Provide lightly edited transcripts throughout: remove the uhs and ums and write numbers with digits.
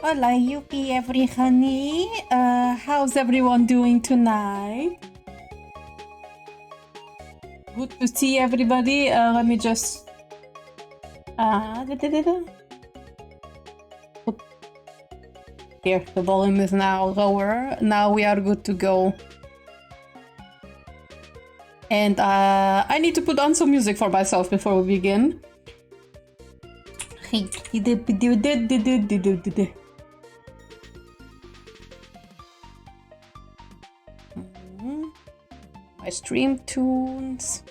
Hola, Yuki, every honey. How's everyone doing tonight? Good to see everybody. Let me just... Here, the volume is now lower. Now we are good to go. And I need to put on some music for myself before we begin. My stream tunes.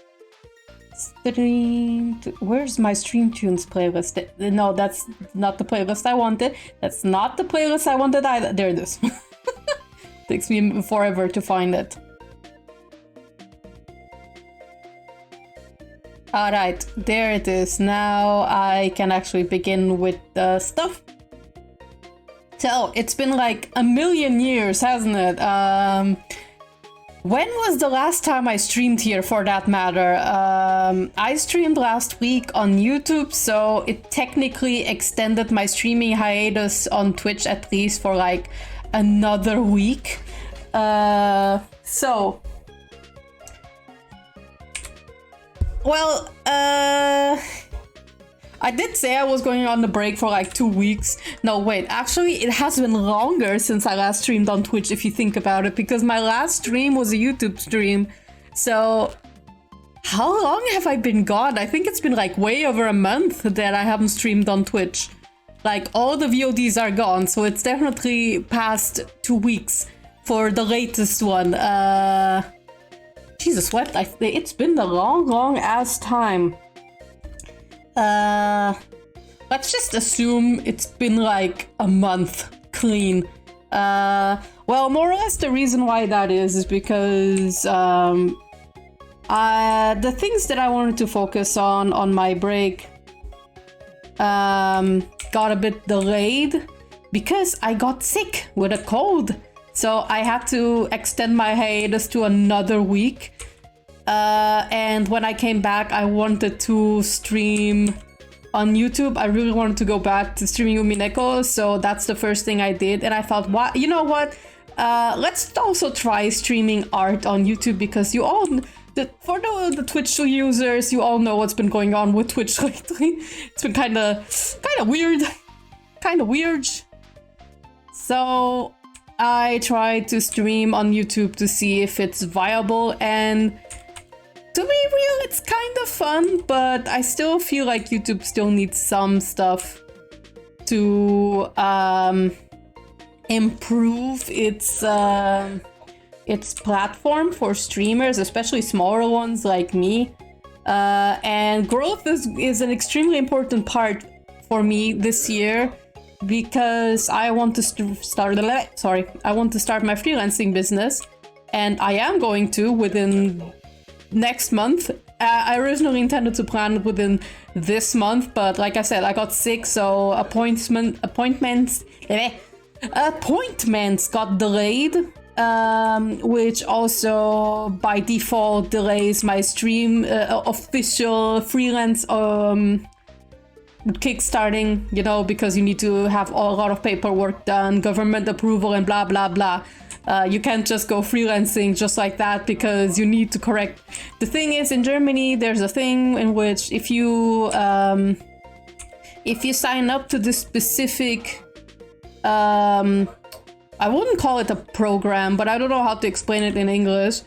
Where's my stream tunes playlist? No, that's not the playlist I wanted. That's not the playlist I wanted either. There it is. Takes me forever to find it. Alright, there it is. Now I can actually begin with the stuff. So, it's been like a million years, hasn't it? When was the last time I streamed here, for that matter? I streamed last week on YouTube, so it technically extended my streaming hiatus on Twitch at least for like another week. I did say I was going on the break for like 2 weeks. No, wait, actually it has been longer since I last streamed on Twitch if you think about it, because my last stream was a YouTube stream. So how long have I been gone? I think it's been like way over a month that I haven't streamed on Twitch. Like all the VODs are gone, so it's definitely past 2 weeks for the latest one. Jesus, what? It's been a long ass time. Let's just assume it's been like a month clean. Well, more or less the reason why that is because the things that I wanted to focus on my break got a bit delayed because I got sick with a cold. So I had to extend my hiatus to another week. And when I came back, I wanted to stream on YouTube. I really wanted to go back to streaming Umineko, so that's the first thing I did. And I thought, you know what? Let's also try streaming art on YouTube, because you all, for the Twitch users, you all know what's been going on with Twitch lately. It's been kind of weird. So I tried to stream on YouTube to see if it's viable, and to be real, it's kind of fun, but I still feel like YouTube still needs some stuff to improve its platform for streamers, especially smaller ones like me. And growth is an extremely important part for me this year, because I want to start my freelancing business, and I am going to within next month. I originally intended to plan within this month, but like I said, I got sick, so appointments got delayed, which also by default delays my stream official freelance kickstarting, you know, because you need to have a lot of paperwork done, government approval, and blah blah blah. You can't just go freelancing just like that, because you need to correct. The thing is, in Germany, there's a thing in which if you sign up to this specific, I wouldn't call it a program, but I don't know how to explain it in English.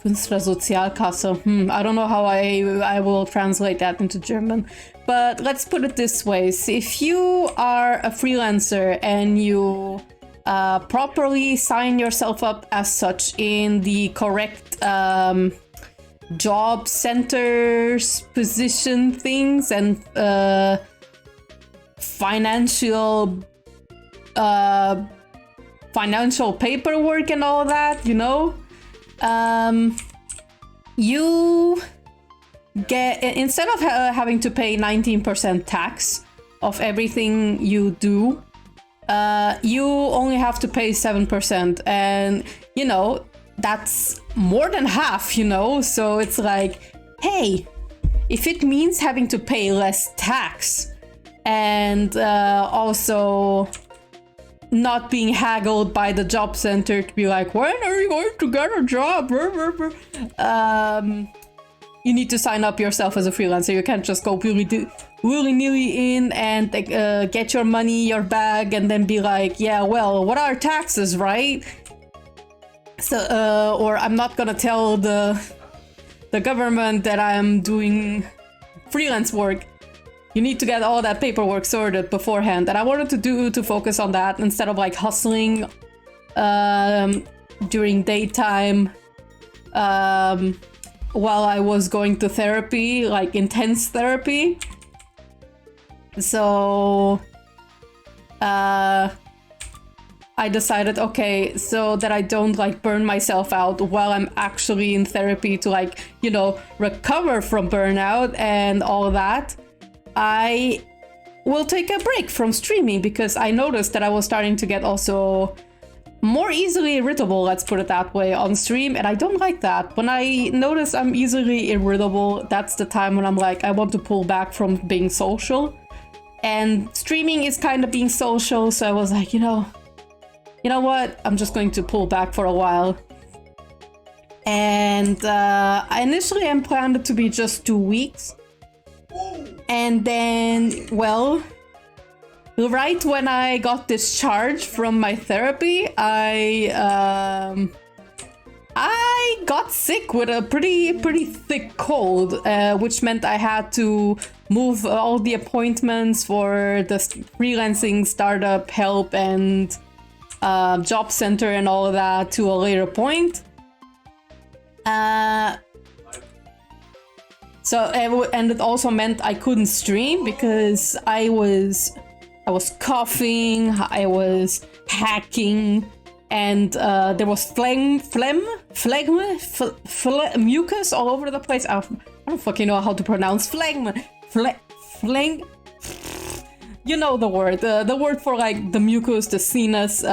Künstlersozialkasse. I don't know how I will translate that into German. But let's put it this way. So if you are a freelancer and you properly sign yourself up as such in the correct job centers, position things, and financial paperwork and all that, you know, you get, instead of having to pay 19% tax of everything you do, you only have to pay 7%, and you know, that's more than half, you know. So it's like, hey, if it means having to pay less tax and also not being haggled by the job center to be like, when are you going to get a job? You need to sign up yourself as a freelancer. You can't just go willy-nilly in and get your money, your bag, and then be like, yeah, well, what are taxes, right? So, or I'm not gonna tell the government that I'm doing freelance work. You need to get all that paperwork sorted beforehand, and I wanted to focus on that instead of like hustling during daytime while I was going to therapy, like intense therapy. So I decided, okay, so that I don't like burn myself out while I'm actually in therapy to like, you know, recover from burnout and all that, I will take a break from streaming, because I noticed that I was starting to get also more easily irritable, let's put it that way, on stream, and I don't like that. When I notice I'm easily irritable, that's the time when I'm like, I want to pull back from being social. And streaming is kind of being social, so I was like, you know what? I'm just going to pull back for a while. And initially I planned it to be just 2 weeks. And then, well, right when I got discharged from my therapy, I got sick with a pretty thick cold, which meant I had to move all the appointments for the freelancing startup help and job center and all of that to a later point. And it also meant I couldn't stream because I was coughing, I was hacking, and there was mucus all over the place. I don't fucking know how to pronounce phlegm. You know the word. The word for like the mucus, the sinus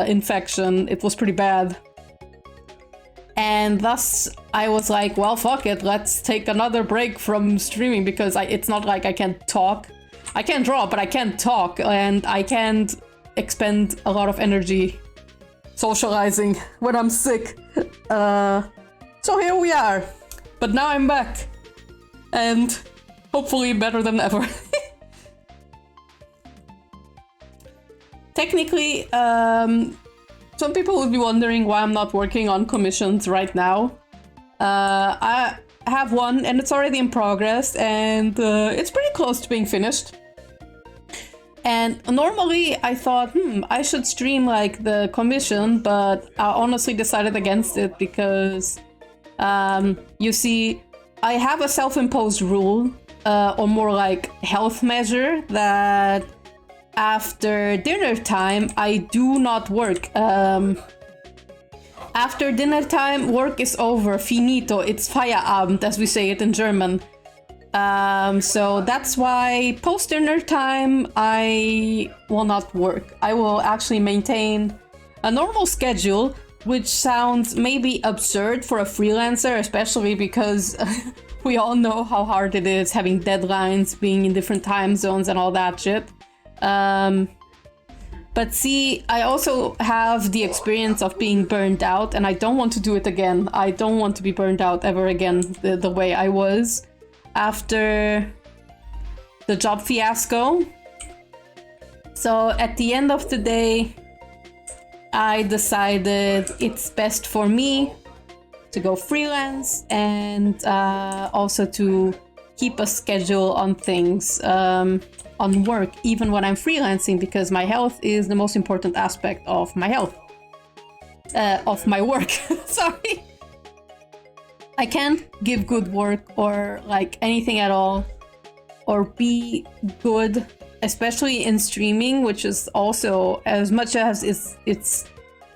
infection. It was pretty bad. And thus I was like, well, fuck it, let's take another break from streaming, because it's not like I can't talk. I can draw, but I can't talk, and I can't expend a lot of energy socializing when I'm sick. So here we are. But now I'm back. And hopefully better than ever. Technically, some people would be wondering why I'm not working on commissions right now. I have one, and it's already in progress, and it's pretty close to being finished. And normally I thought, I should stream like the commission, but I honestly decided against it because, you see, I have a self-imposed rule, or more like health measure, that after dinner time, I do not work. After dinner time, work is over. Finito. It's Feierabend, as we say it in German. So that's why post dinner time, I will not work. I will actually maintain a normal schedule, which sounds maybe absurd for a freelancer, especially because we all know how hard it is having deadlines, being in different time zones and all that shit. But see, I also have the experience of being burned out, and I don't want to do it again. I don't want to be burned out ever again the way I was after the job fiasco. So at the end of the day, I decided it's best for me to go freelance and also to keep a schedule on things. On work, even when I'm freelancing, because my health is the most important aspect of my health. Of my work. Sorry. I can't give good work or like anything at all, or be good, especially in streaming, which is also, as much as it's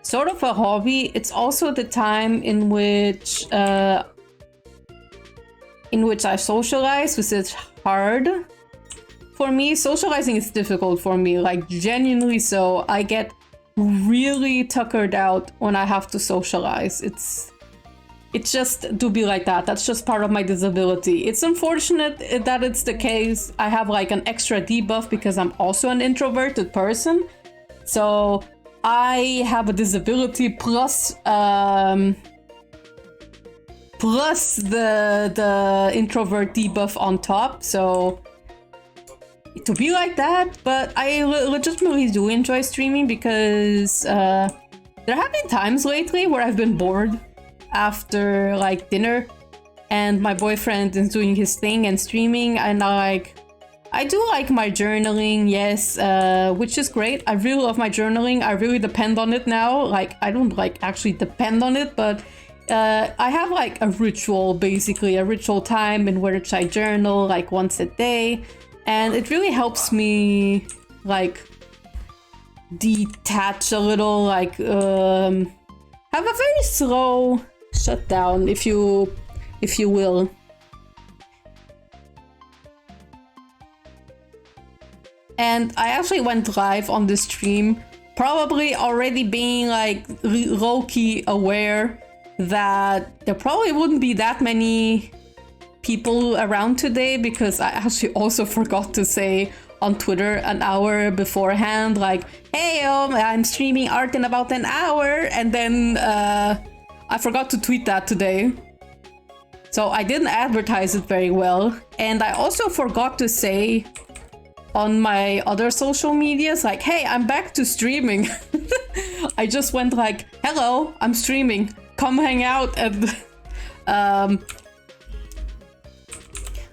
sort of a hobby, it's also the time in which I socialize, which is hard. For me, socializing is difficult for me, like genuinely so. I get really tuckered out when I have to socialize. It It's just to be like that. That's just part of my disability. It's unfortunate that it's the case. I have like an extra debuff because I'm also an introverted person. So I have a disability plus the introvert debuff on top. So to be like that, but I legitimately do enjoy streaming because there have been times lately where I've been bored after like dinner and my boyfriend is doing his thing and streaming, and I do like my journaling, yes, which is great. I really love my journaling. I really depend on it now. Like, I don't like actually depend on it, but I have like a ritual, basically a ritual time in which I journal like once a day, and it really helps me like detach a little, like have a very slow shutdown, if you will. And I actually went live on the stream, probably already being like low-key aware that there probably wouldn't be that many people around today, because I actually also forgot to say on Twitter an hour beforehand, like, hey, I'm streaming art in about an hour, and then I forgot to tweet that today. So I didn't advertise it very well. And I also forgot to say on my other social medias, like, hey, I'm back to streaming. I just went like, hello, I'm streaming, come hang out. And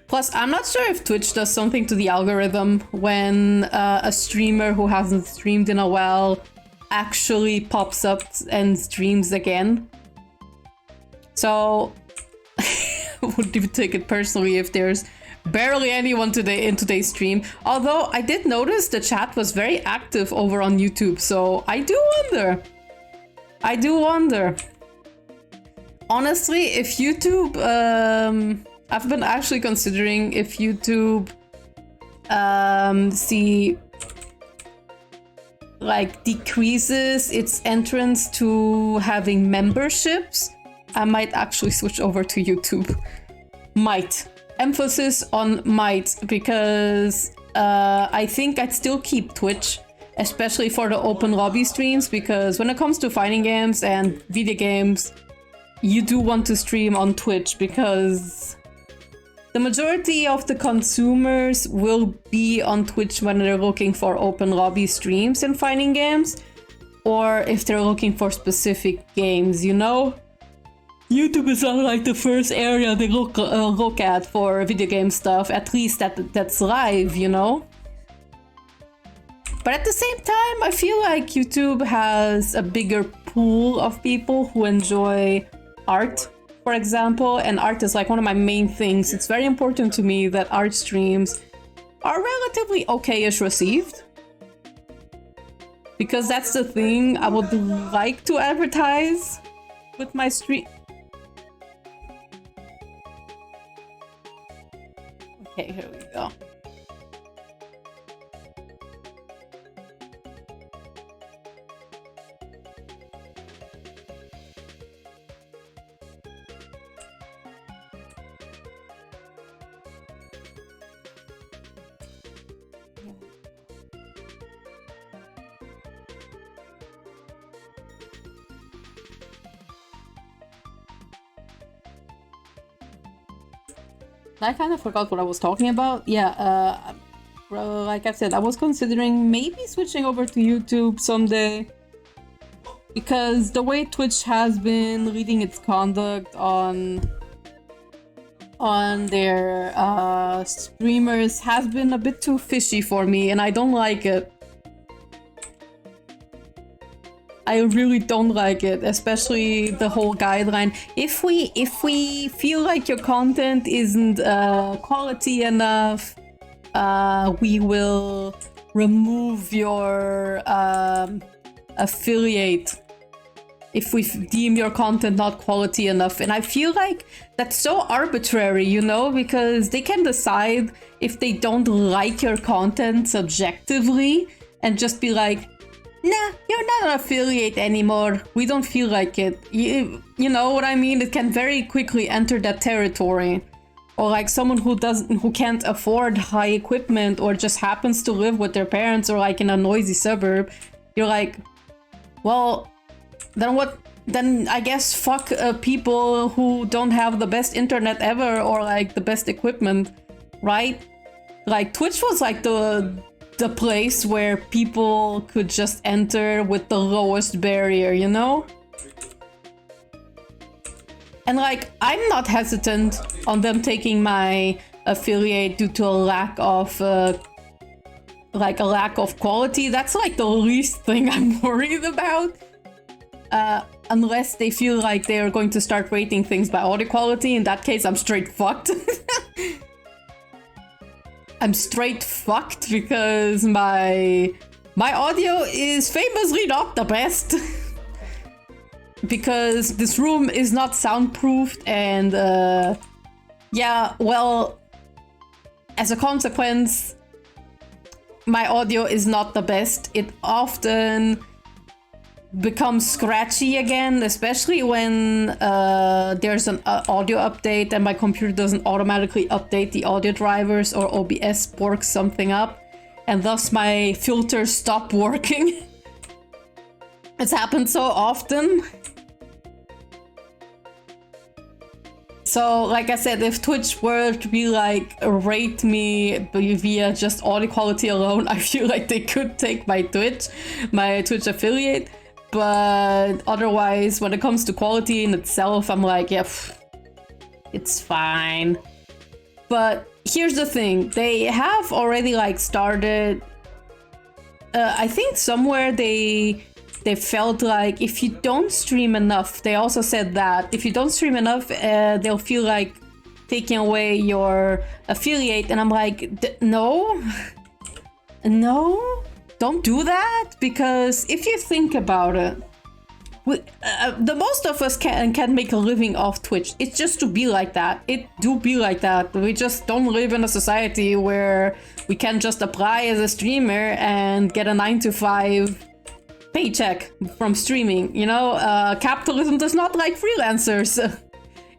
plus, I'm not sure if Twitch does something to the algorithm when a streamer who hasn't streamed in a while actually pops up and streams again. So I wouldn't even take it personally if there's barely anyone today in today's stream. Although I did notice the chat was very active over on YouTube, so I do wonder. Honestly, if YouTube, I've been actually considering if YouTube decreases its entrance to having memberships, I might actually switch over to YouTube. Might. Emphasis on might, because I think I'd still keep Twitch, especially for the open lobby streams, because when it comes to fighting games and video games, you do want to stream on Twitch, because the majority of the consumers will be on Twitch when they're looking for open lobby streams in fighting games, or if they're looking for specific games, you know? YouTube is not like the first area they look at for video game stuff, at least that's live, you know? But at the same time, I feel like YouTube has a bigger pool of people who enjoy art, for example, and art is like one of my main things. It's very important to me that art streams are relatively okay-ish received, because that's the thing I would like to advertise with my stream. Okay, here we go. I kind of forgot what I was talking about. Yeah, like I said, I was considering maybe switching over to YouTube someday, because the way Twitch has been leading its conduct on their streamers has been a bit too fishy for me, and I don't like it. I really don't like it, especially the whole guideline. If we feel like your content isn't quality enough, we will remove your affiliate if we deem your content not quality enough. And I feel like that's so arbitrary, you know, because they can decide if they don't like your content subjectively and just be like, nah, you're not an affiliate anymore. We don't feel like it. You know what I mean? It can very quickly enter that territory. Or like someone who can't afford high equipment or just happens to live with their parents or like in a noisy suburb. You're like, well, then what? Then I guess fuck people who don't have the best internet ever or like the best equipment, right? Like Twitch was like the place where people could just enter with the lowest barrier, you know? And like, I'm not hesitant on them taking my affiliate due to a lack of quality. That's like the least thing I'm worried about. Unless they feel like they're going to start rating things by audio quality. In that case, I'm straight fucked. I'm straight fucked because my audio is famously not the best. Because this room is not soundproofed and yeah, well, as a consequence, my audio is not the best. It often becomes scratchy again, especially when there's an audio update and my computer doesn't automatically update the audio drivers or OBS borks something up and thus my filters stop working. It's happened so often. So, like I said, if Twitch were to be like, rate me via just audio quality alone, I feel like they could take my Twitch affiliate. But otherwise, when it comes to quality in itself, I'm like, yeah, it's fine. But here's the thing, they have already like started, I think somewhere they felt like if you don't stream enough, they also said that if you don't stream enough, they'll feel like taking away your affiliate. And I'm like, no, don't do that. Because if you think about it, the most of us can make a living off Twitch. It's just to be like that. It do be like that. We just don't live in a society where we can just apply as a streamer and get a 9-to-5 paycheck from streaming, you know? Capitalism does not like freelancers.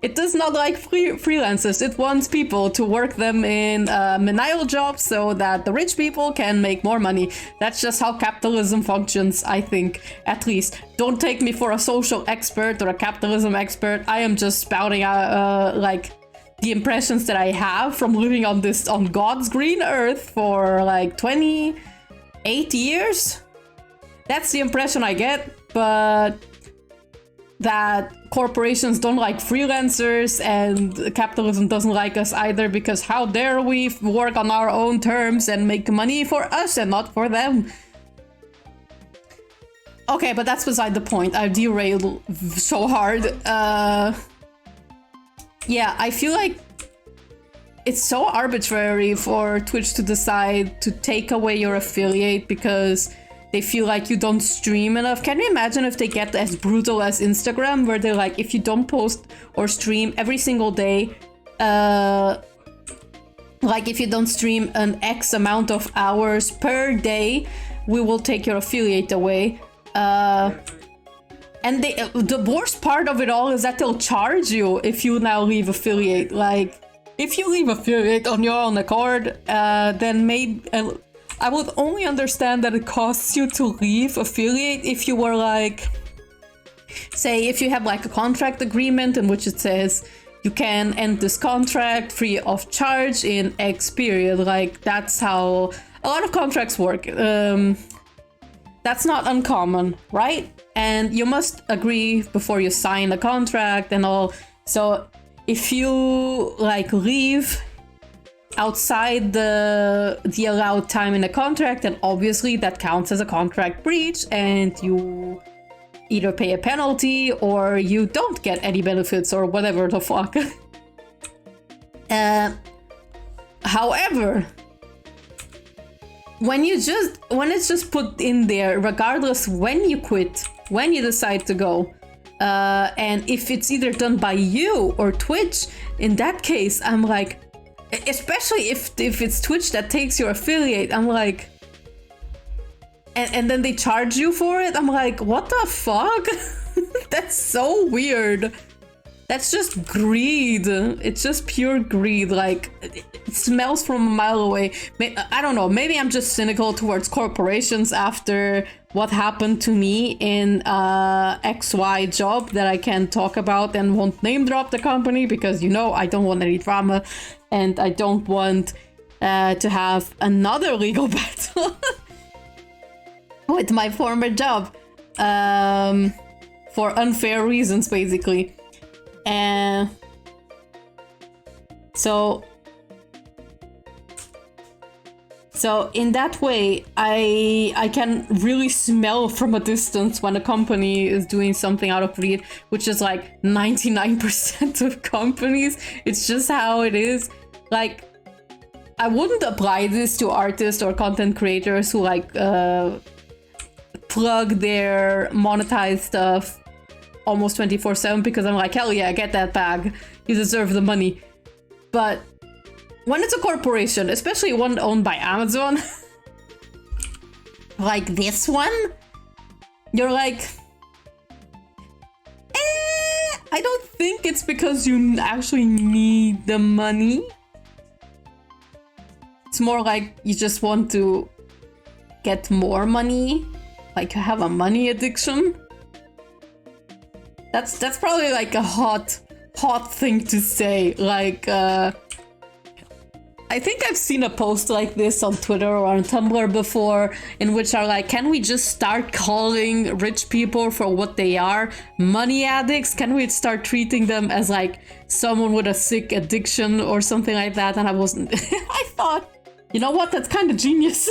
It does not like freelancers. It wants people to work them in menial jobs so that the rich people can make more money. That's just how capitalism functions, I think, at least. Don't take me for a social expert or a capitalism expert. I am just spouting out like the impressions that I have from living on God's green earth for like 28 years. That's the impression I get, but that corporations don't like freelancers and capitalism doesn't like us either, because how dare we work on our own terms and make money for us and not for them. Okay, but that's beside the point. I've derailed so hard. Yeah, I feel like it's so arbitrary for Twitch to decide to take away your affiliate because they feel like you don't stream enough. Can you imagine if they get as brutal as Instagram, where they're like, if you don't post or stream every single day, like if you don't stream an X amount of hours per day, we will take your affiliate away. And the worst part of it all is that they'll charge you if you now leave affiliate. Like, if you leave affiliate on your own accord, then maybe I would only understand that it costs you to leave affiliate if you were like, say, if you have like a contract agreement in which it says you can end this contract free of charge in X period. Like, that's how a lot of contracts work. That's not uncommon, right? And you must agree before you sign a contract and all. So if you like leave outside the allowed time in a contract, then obviously that counts as a contract breach and you either pay a penalty or you don't get any benefits or whatever the fuck. However, when it's just put in there, regardless when you quit, when you decide to go, and if it's either done by you or Twitch, in that case, I'm like, especially if it's Twitch that takes your affiliate, I'm like, and then they charge you for it. I'm like, what the fuck? That's so weird. That's just greed. It's just pure greed. Like, it smells from a mile away. I don't know. Maybe I'm just cynical towards corporations after what happened to me in XY job that I can't talk about and won't name drop the company because, you know, I don't want any drama and I don't want to have another legal battle with my former job for unfair reasons, basically. And so in that way, I can really smell from a distance when a company is doing something out of greed, which is like 99% of companies. It's just how it is. Like, I wouldn't apply this to artists or content creators who like plug their monetized stuff almost 24/7 because I'm like, hell yeah, get that bag. You deserve the money. But when it's a corporation, especially one owned by Amazon, like this one, you're like, I don't think it's because you actually need the money. It's more like you just want to get more money, like you have a money addiction. That's probably like a hot thing to say. Like, I think I've seen a post like this on Twitter or on Tumblr before, in which are like, can we just start calling rich people for what they are? Money addicts? Can we start treating them as like someone with a sick addiction or something like that? And I wasn't. I thought, you know what? That's kind of genius.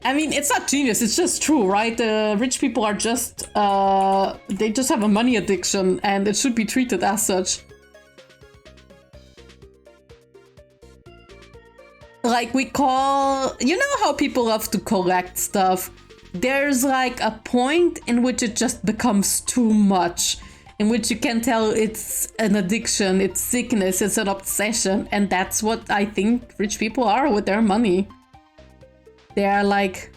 I mean, it's not genius, it's just true, right? Rich people are just, they just have a money addiction and it should be treated as such. Like we call, you know how people love to collect stuff? There's like a point in which it just becomes too much, in which you can tell it's an addiction, it's sickness, it's an obsession. And that's what I think rich people are with their money. They're like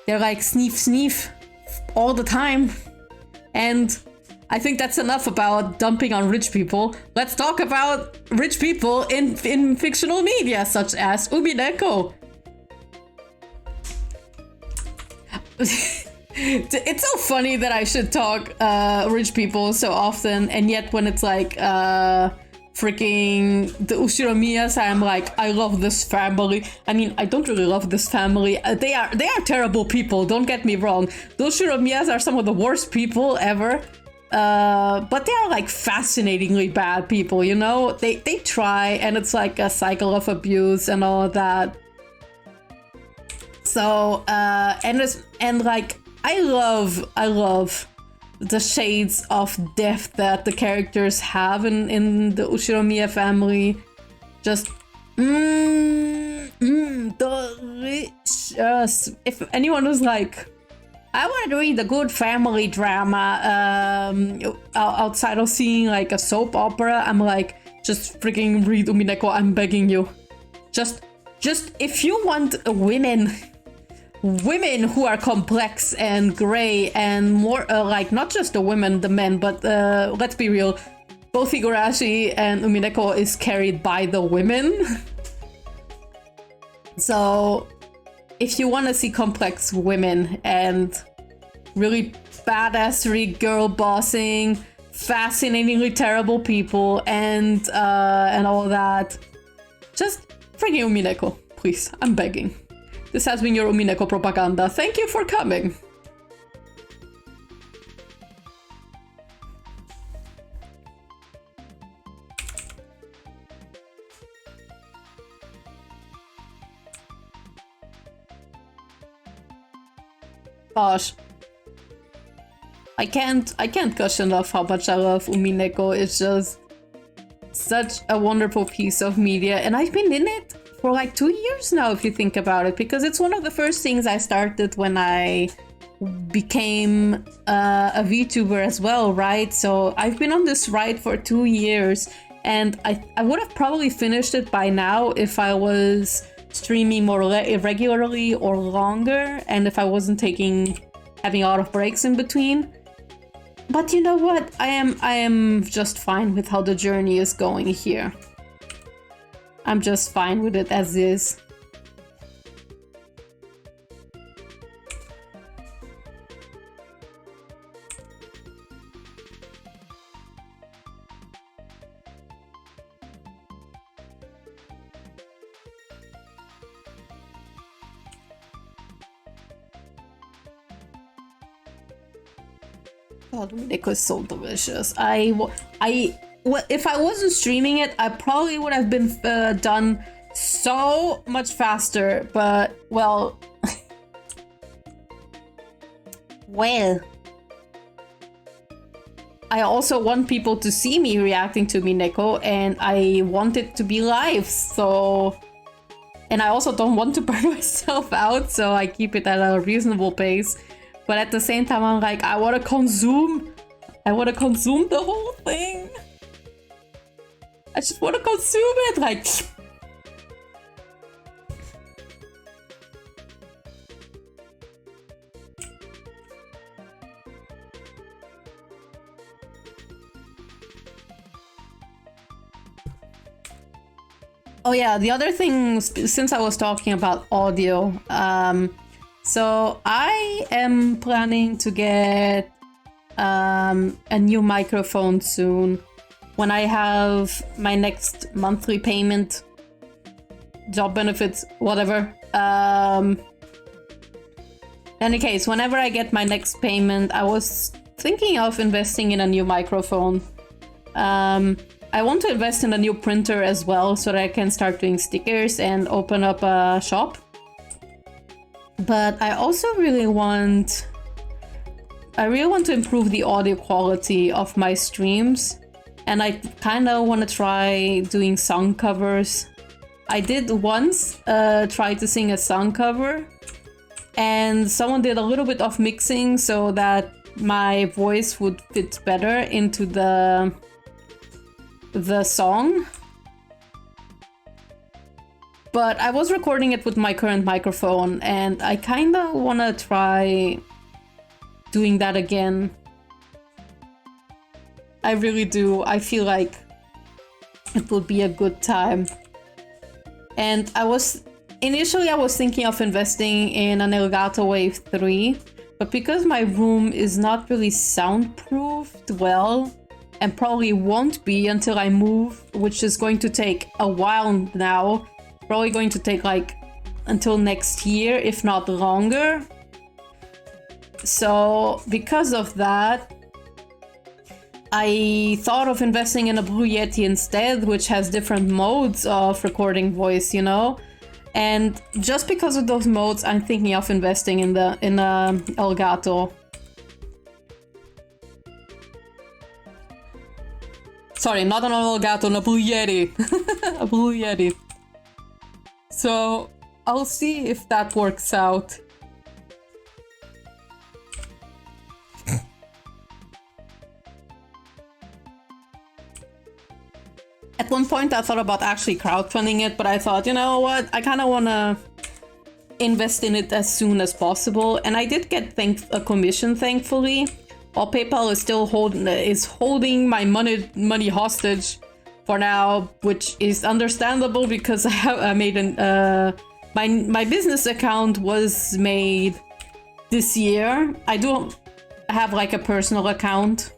sneef sneef all the time. And I think that's enough about dumping on rich people. Let's talk about rich people in fictional media, such as Umineko. It's so funny that I should talk rich people so often, and yet when it's like freaking the Ushiromiyas, I'm like, I love this family. I mean, I don't really love this family. They are terrible people, don't get me wrong. The Ushiromiyas are some of the worst people ever. But they are like fascinatingly bad people, you know? They try, and it's like a cycle of abuse and all of that. So, and like, I love the shades of depth that the characters have in the Ushiromiya family. Just delicious. If anyone was like, I want to read a good family drama outside of seeing like a soap opera, I'm like, just freaking read Umineko, I'm begging you. Just if you want women who are complex and gray and more like not just the women, the men, but let's be real, both Higurashi and Umineko is carried by the women. So if you want to see complex women and really badassery girl bossing, fascinatingly terrible people, and all that, just freaking Umineko, please, I'm begging. This has been your Umineko propaganda. Thank you for coming. Gosh, I can't gush enough how much I love Umineko. It's just such a wonderful piece of media, and I've been in it for like 2 years now, if you think about it, because it's one of the first things I started when I became a VTuber as well, right? So I've been on this ride for 2 years, and I would have probably finished it by now if I was streaming more irregularly or longer, and if I wasn't having a lot of breaks in between. But you know what? I am just fine with how the journey is going here. I'm just fine with it as is. God, Nico is so delicious. Well, if I wasn't streaming it, I probably would have been done so much faster. But well, well, I also want people to see me reacting to Mineko, and I want it to be live. So, and I also don't want to burn myself out, so I keep it at a reasonable pace. But at the same time, I'm like, I want to consume the whole thing. I just want to consume it, like. Oh yeah, the other thing, since I was talking about audio, so I am planning to get a new microphone soon when I have my next monthly payment, job benefits, whatever. Any case, whenever I get my next payment, I was thinking of investing in a new microphone. I want to invest in a new printer as well so that I can start doing stickers and open up a shop. But I also really want to improve the audio quality of my streams, and I kind of want to try doing song covers. I did once try to sing a song cover, and someone did a little bit of mixing so that my voice would fit better into the song. But I was recording it with my current microphone, and I kind of want to try doing that again. I really do. I feel like it would be a good time. And initially I was thinking of investing in an Elgato Wave 3, but because my room is not really soundproofed well, and probably won't be until I move, which is going to take a while now. Probably going to take like until next year, if not longer. So because of that, I thought of investing in a Blue Yeti instead, which has different modes of recording voice, you know? And just because of those modes, I'm thinking of investing in a Elgato. Sorry, not an Elgato, a Blue Yeti. A Blue Yeti. So I'll see if that works out. At one point I thought about actually crowdfunding it, but I thought, you know what, I kind of want to invest in it as soon as possible. And I did get a commission, thankfully. While PayPal is still holding my money hostage for now, which is understandable because I made my business account was made this year. I do have like a personal account,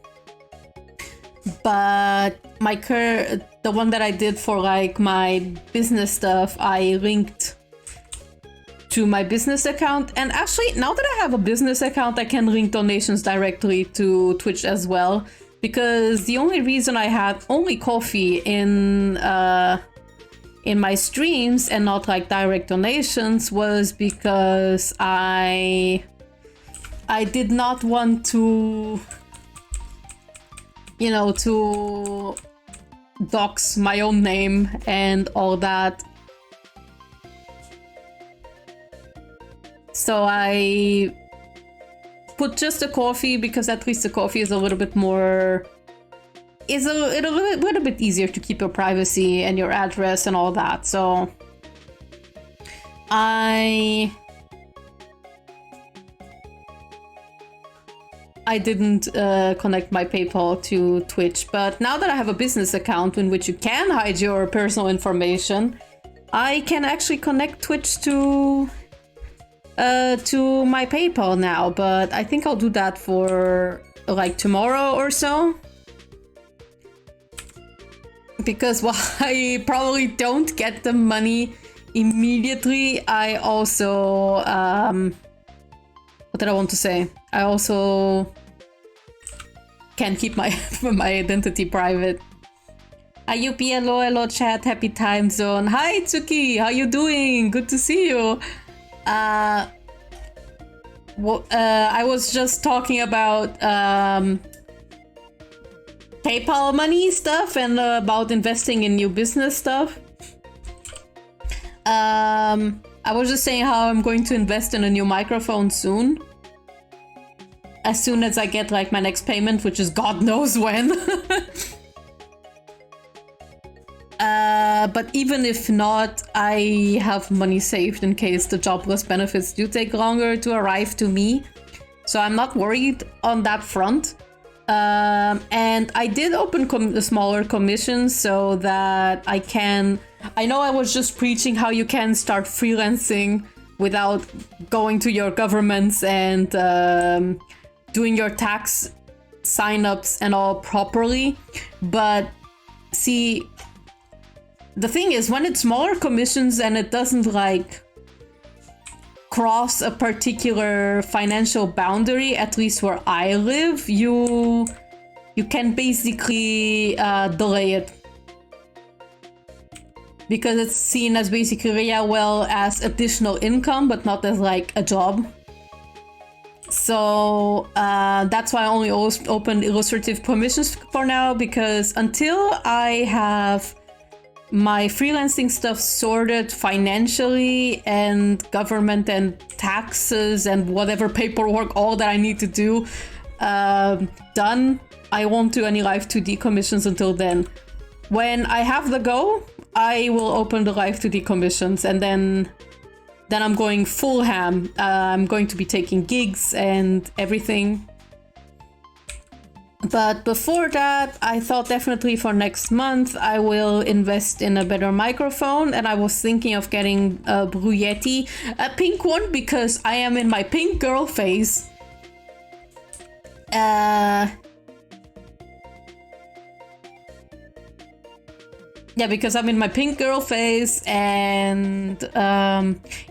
but the one that I did for like my business stuff, I linked to my business account. And actually, now that I have a business account, I can link donations directly to Twitch as well. Because the only reason I had only coffee in my streams and not like direct donations was because I did not want to, you know, to dox my own name and all that. So I put just the coffee because at least the coffee is a little bit more, is a little bit easier to keep your privacy and your address and all that. So I didn't connect my PayPal to Twitch, but now that I have a business account in which you can hide your personal information, I can actually connect Twitch to my PayPal now, but I think I'll do that for like tomorrow or so. Because while I probably don't get the money immediately, I also, what did I want to say? I also can keep my my identity private. Hi Yuppie, hello chat, happy time zone. Hi Tsuki, how you doing? Good to see you. I was just talking about PayPal money stuff and about investing in new business stuff. I was just saying how I'm going to invest in a new microphone soon. As soon as I get like my next payment, which is God knows when. But even if not, I have money saved in case the jobless benefits do take longer to arrive to me. So I'm not worried on that front. And I did open smaller commissions so that I can... I know I was just preaching how you can start freelancing without going to your governments and doing your tax signups and all properly. But see, the thing is, when it's smaller commissions and it doesn't like cross a particular financial boundary, at least where I live, you can basically delay it. Because it's seen as basically, yeah, well, as additional income, but not as like a job. So that's why I only opened illustrative permissions for now, because until I have my freelancing stuff sorted financially and government and taxes and whatever paperwork, all that I need to do done, I won't do any Live 2D commissions until then. When I have the go, I will open the Live 2D commissions, and then I'm going full ham. I'm going to be taking gigs and everything. But before that, I thought definitely for next month I will invest in a better microphone, and I was thinking of getting a Blue Yeti, a pink one, because I am in my pink girl phase. Yeah, because I'm in my pink girl phase, and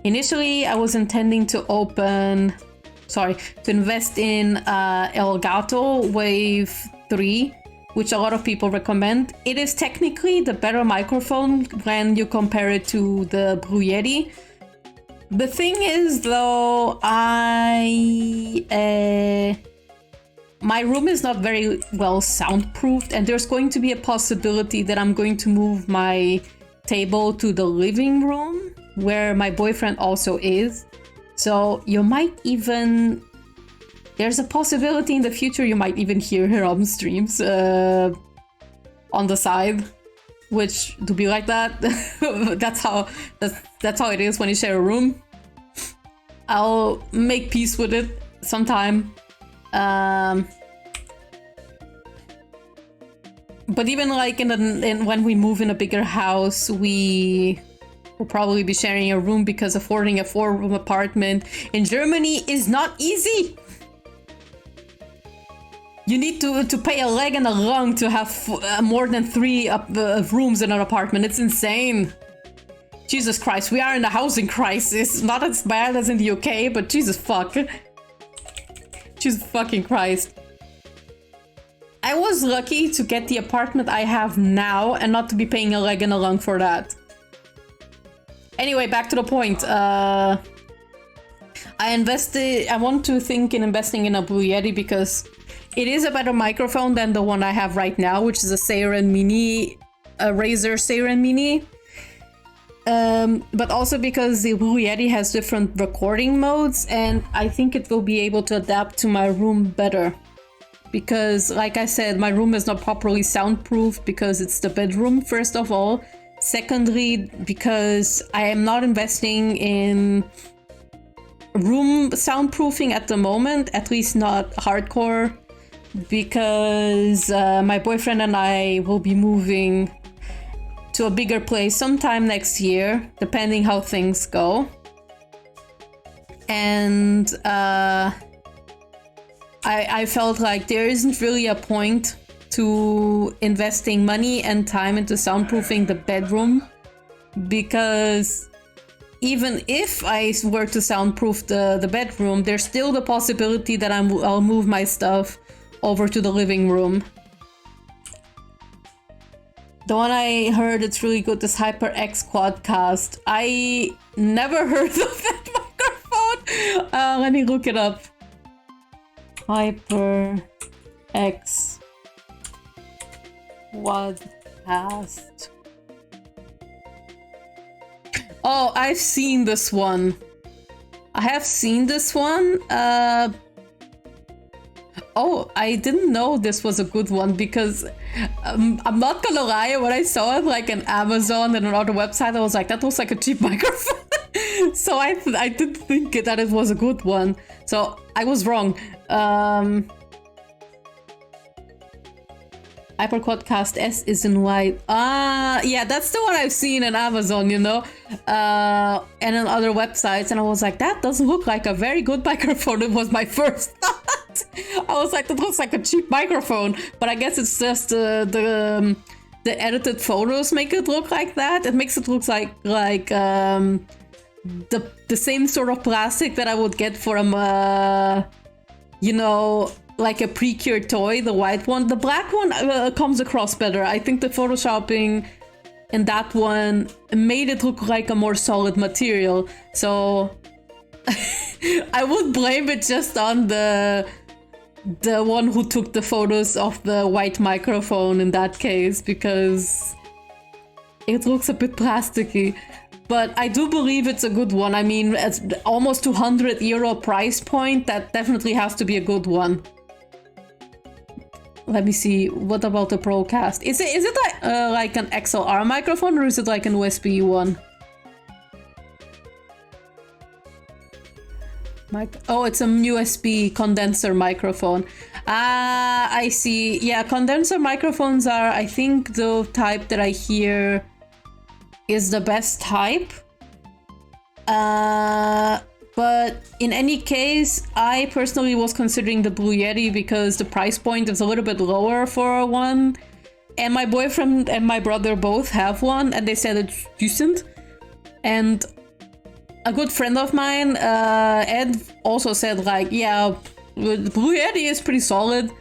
initially I was intending to invest in Elgato Wave 3, which a lot of people recommend. It is technically the better microphone when you compare it to the Blue Yeti. The thing is, though, my room is not very well soundproofed, and there's going to be a possibility that I'm going to move my table to the living room, where my boyfriend also is. So you might even... There's a possibility in the future you might even hear her on streams on the side, which, to be like that, that's how it is when you share a room. I'll make peace with it sometime. But even like when we move in a bigger house, we will probably be sharing a room, because affording a 4-room apartment in Germany is not easy. You need to pay a leg and a lung to have more than 3 rooms in an apartment. It's insane. Jesus Christ, we are in a housing crisis. Not as bad as in the UK, but Jesus fuck. Jesus fucking Christ. I was lucky to get the apartment I have now and not to be paying a leg and a lung for that. Anyway, back to the point. I want to think in investing in a Blue Yeti because it is a better microphone than the one I have right now, which is a Seiren Mini, a Razer Seiren Mini. But also because the Blue Yeti has different recording modes, and I think it will be able to adapt to my room better. Because, like I said, my room is not properly soundproof because it's the bedroom, first of all. Secondly, because I am not investing in room soundproofing at the moment, at least not hardcore, because my boyfriend and I will be moving to a bigger place sometime next year, depending how things go. And I felt like there isn't really a point to investing money and time into soundproofing the bedroom, because even if I were to soundproof the bedroom, there's still the possibility that I'll move my stuff over to the living room. The one I heard it's really good is HyperX Quadcast. I never heard of that microphone. Let me look it up. HyperX Quadcast. Oh, I've seen this one. I have seen this one. Oh, I didn't know this was a good one, because I'm not gonna lie, when I saw it like on Amazon and on other websites, I was like, that looks like a cheap microphone. So I didn't think that it was a good one. So I was wrong. HyperQuadcast S is in white. Yeah, that's the one I've seen on Amazon, you know, and on other websites. And I was like, that doesn't look like a very good microphone. It was my first thought. I was like, that looks like a cheap microphone. But I guess it's just the edited photos make it look like that. It makes it look like the same sort of plastic that I would get from you know, like a pre-cured toy, the white one. The black one comes across better. I think the photoshopping in that one made it look like a more solid material. So I would blame it just on the one who took the photos of the white microphone in that case, because it looks a bit plasticky. But I do believe it's a good one. I mean, it's almost €200 price point. That definitely has to be a good one. Let me see. What about the Procast? Is it like an XLR microphone, or is it like an USB one? Oh, it's a USB condenser microphone. I see. Yeah, condenser microphones are, I think, the type that I hear is the best type. But in any case, I personally was considering the Blue Yeti because the price point is a little bit lower for one. And my boyfriend and my brother both have one, and they said it's decent. And a good friend of mine, Ed, also said like, yeah, the Blue Yeti is pretty solid.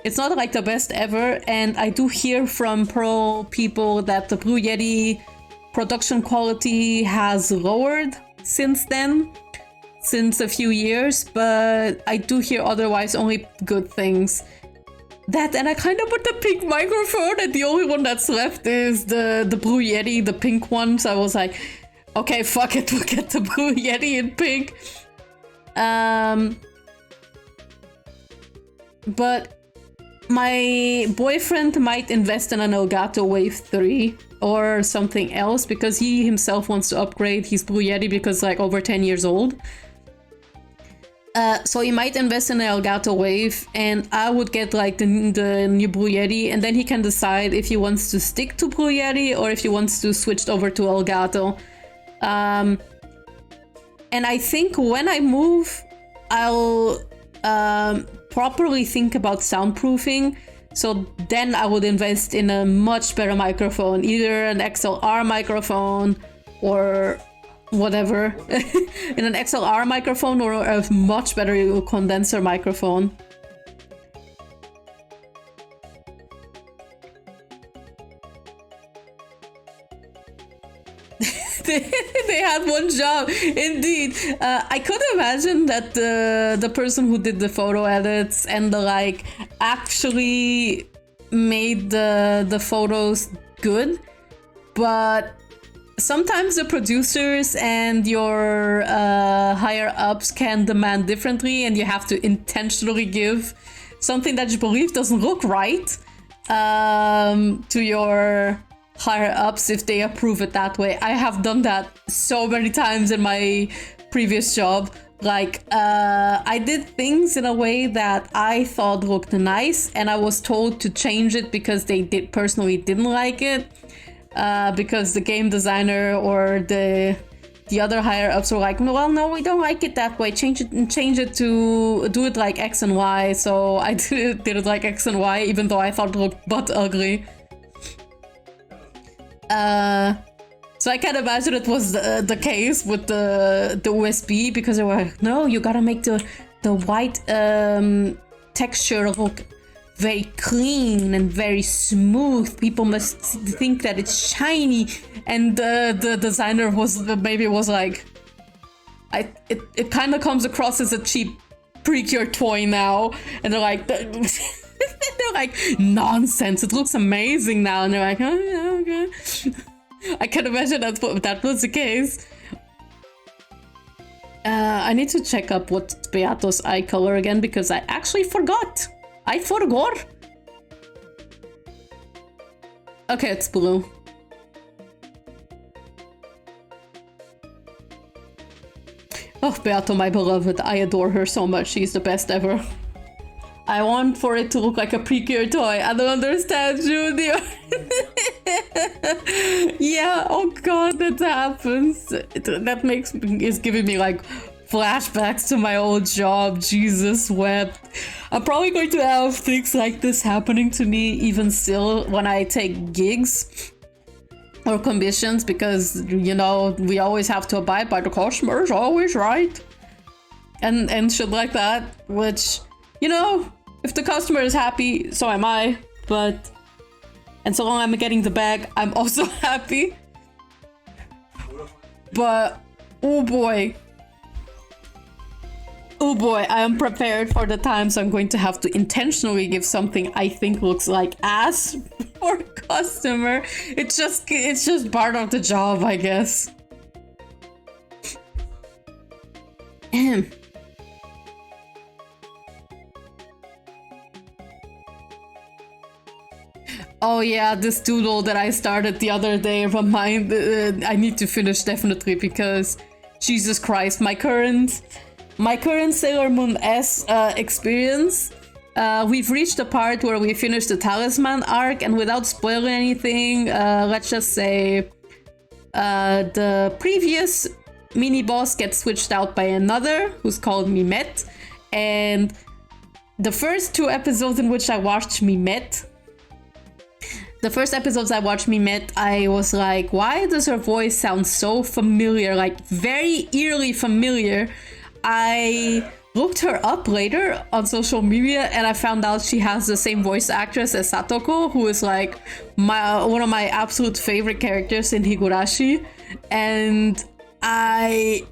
It's not like the best ever. And I do hear from pro people that the Blue Yeti production quality has lowered since then. Since a few years, but I do hear otherwise only good things. That, and I kind of put the pink microphone, and the only one that's left is the Blue Yeti, the pink one. So I was like, okay, fuck it, we'll get the Blue Yeti in pink. But my boyfriend might invest in an Elgato Wave 3 or something else, because he himself wants to upgrade his Blue Yeti because like over 10 years old. So he might invest in an Elgato Wave, and I would get like the new Blue Yeti, and then he can decide if he wants to stick to Blue Yeti or if he wants to switch over to Elgato. And I think when I move, I'll properly think about soundproofing. So then I would invest in a much better microphone, either an XLR microphone or whatever, in an XLR microphone or a much better condenser microphone. They had one job, indeed. I could imagine that the person who did the photo edits and the like actually made the photos good, but sometimes the producers and your higher ups can demand differently, and you have to intentionally give something that you believe doesn't look right to your higher ups if they approve it that way. I have done that so many times in my previous job. Like, I did things in a way that I thought looked nice, and I was told to change it because they personally didn't like it. Because the game designer or the other higher ups were like, well, no, we don't like it that way. Change it to do it like X and Y. So I did it like X and Y, even though I thought it looked butt ugly. So I can imagine it was the case with the USB, because they were like, no, you gotta make the white texture look very clean and very smooth. People must think that it's shiny. And the designer was like, it kind of comes across as a cheap Precure toy now. And they're like, they're like, nonsense, it looks amazing now. And they're like, oh yeah, okay. I can imagine that was the case. I need to check up what's Beato's eye color again, because I actually forgot. I forgot. Okay, it's blue. Oh, Beato, my beloved. I adore her so much. She's the best ever. I want for it to look like a Precure toy. I don't understand, Junior. Yeah, oh god, that happens. That is giving me like flashbacks to my old job. Jesus wept. I'm probably going to have things like this happening to me even still when I take gigs or commissions, because, you know, we always have to abide by the customer's always right. And shit like that, which, you know, if the customer is happy, so am I. And so long I'm getting the bag, I'm also happy. But, oh boy, I am prepared for the times I'm going to have to intentionally give something I think looks like ass for a customer. It's just part of the job, I guess. Oh yeah, this doodle that I started the other day, I need to finish definitely, because Jesus Christ, my current Sailor Moon S experience, we've reached the part where we finished the Talisman arc, and without spoiling anything, let's just say the previous mini boss gets switched out by another who's called Mimette, and the first two episodes in which I watched Mimette, I was like, why does her voice sound so familiar, like very eerily familiar? I looked her up later on social media, and I found out she has the same voice actress as Satoko, who is like one of my absolute favorite characters in Higurashi. And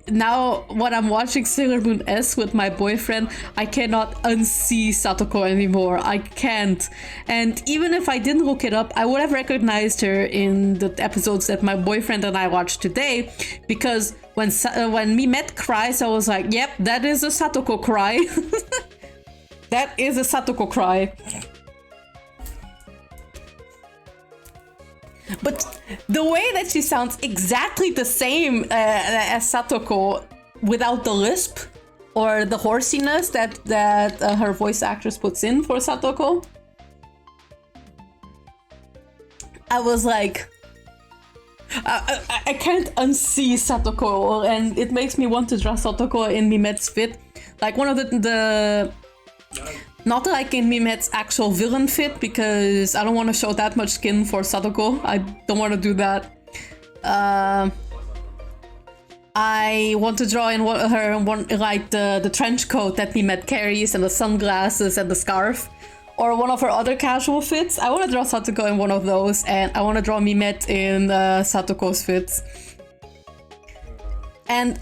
now when I'm watching Sailor Moon S with my boyfriend, I cannot unsee Satoko anymore. I can't. And even if I didn't look it up, I would have recognized her in the episodes that my boyfriend and I watched today, because when Mimette cries, I was like, yep, that is a Satoko cry. That is a Satoko cry. But the way that she sounds exactly the same as Satoko, without the lisp or the horsiness that her voice actress puts in for Satoko, I was like, I can't unsee Satoko, and it makes me want to draw Satoko in Mimette's fit, like one of the not like in Mimette's actual villain fit, because I don't want to show that much skin for Satoko. I don't want to do that. I want to draw in like the trench coat that Mimette carries, and the sunglasses and the scarf, or one of her other casual fits. I want to draw Satoko in one of those, and I want to draw Mimette in Satoko's fits. And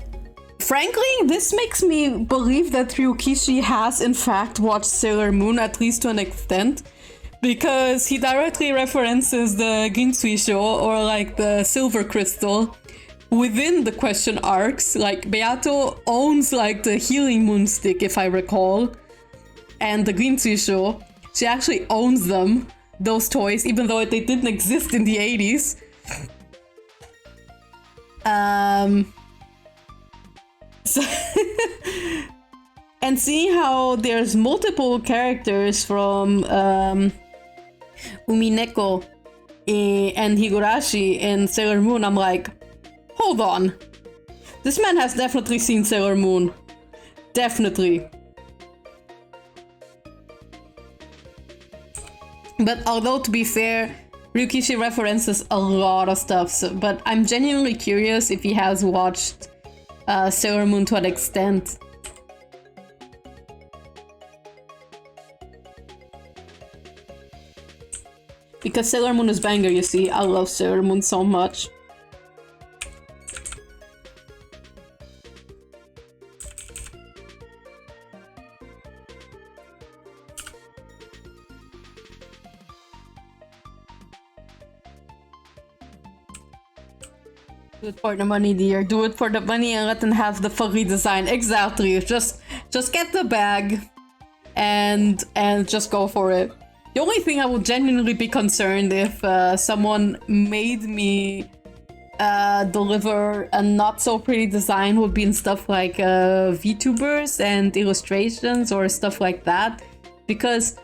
frankly, this makes me believe that Ryukishi has in fact watched Sailor Moon, at least to an extent, because he directly references the Ginsuisho, or like the silver crystal, within the question arcs. Like, Beato owns like the healing moonstick, if I recall, and the Ginsuisho, she actually owns them, those toys, even though they didn't exist in the 80s. So and seeing how there's multiple characters from Umineko and Higurashi in Sailor Moon, I'm like, hold on. This man has definitely seen Sailor Moon. Definitely. But although, to be fair, Ryukishi references a lot of stuff, but I'm genuinely curious if he has watched Sailor Moon to an extent. Because Sailor Moon is banger, you see. I love Sailor Moon so much. Do it for the money, dear. Do it for the money and let them have the furry design. Exactly. Just get the bag and just go for it. The only thing I would genuinely be concerned if someone made me deliver a not so pretty design would be in stuff like VTubers and illustrations or stuff like that. Because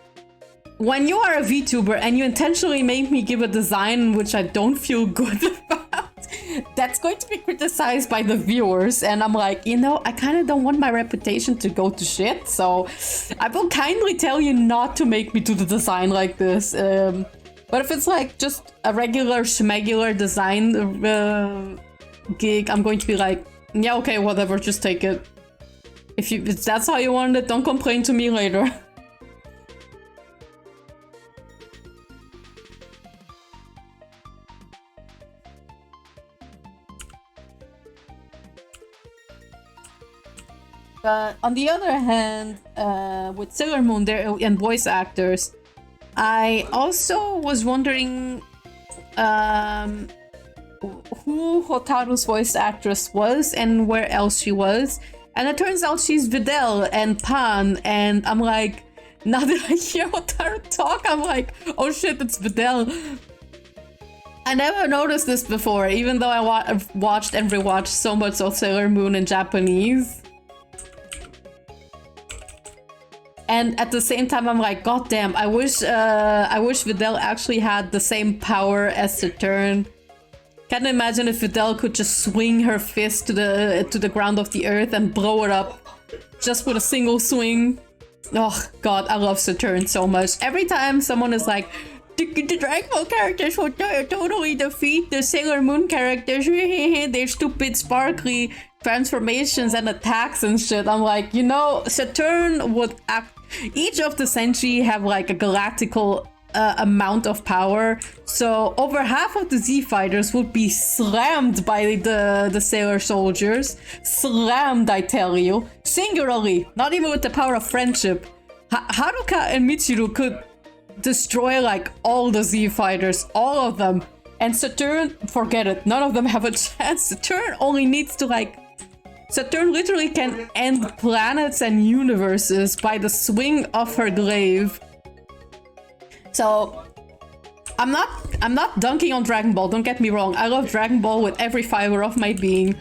when you are a VTuber and you intentionally make me give a design which I don't feel good about, that's going to be criticized by the viewers, and I'm like, you know, I kind of don't want my reputation to go to shit, so I will kindly tell you not to make me do the design like this. But if it's like just a regular schmegular design gig, I'm going to be like, yeah, okay, whatever, just take it. If that's how you want it, don't complain to me later. But on the other hand, with Sailor Moon there and voice actors, I also was wondering who Hotaru's voice actress was and where else she was. And it turns out she's Videl and Pan, and I'm like, now that I hear Hotaru talk, I'm like, oh shit, it's Videl. I never noticed this before, even though I watched and rewatched so much of Sailor Moon in Japanese. And at the same time, I'm like, God damn, I wish Videl actually had the same power as Saturn. Can't imagine if Videl could just swing her fist to the ground of the earth and blow it up just with a single swing. Oh God, I love Saturn so much. Every time someone is like, the Dragon Ball characters will totally defeat the Sailor Moon characters. Their stupid sparkly transformations and attacks and shit. I'm like, you know, Saturn would act. Each of the Senshi have like a galactical amount of power, so over half of the Z fighters would be slammed by the Sailor soldiers. Slammed, I tell you. Singularly, not even with the power of friendship. Haruka and Michiru could destroy like all the Z fighters, all of them. And Saturn, forget it, none of them have a chance. Saturn only needs to like... Saturn literally can end planets and universes by the swing of her glaive. So, I'm not dunking on Dragon Ball, don't get me wrong. I love Dragon Ball with every fiber of my being.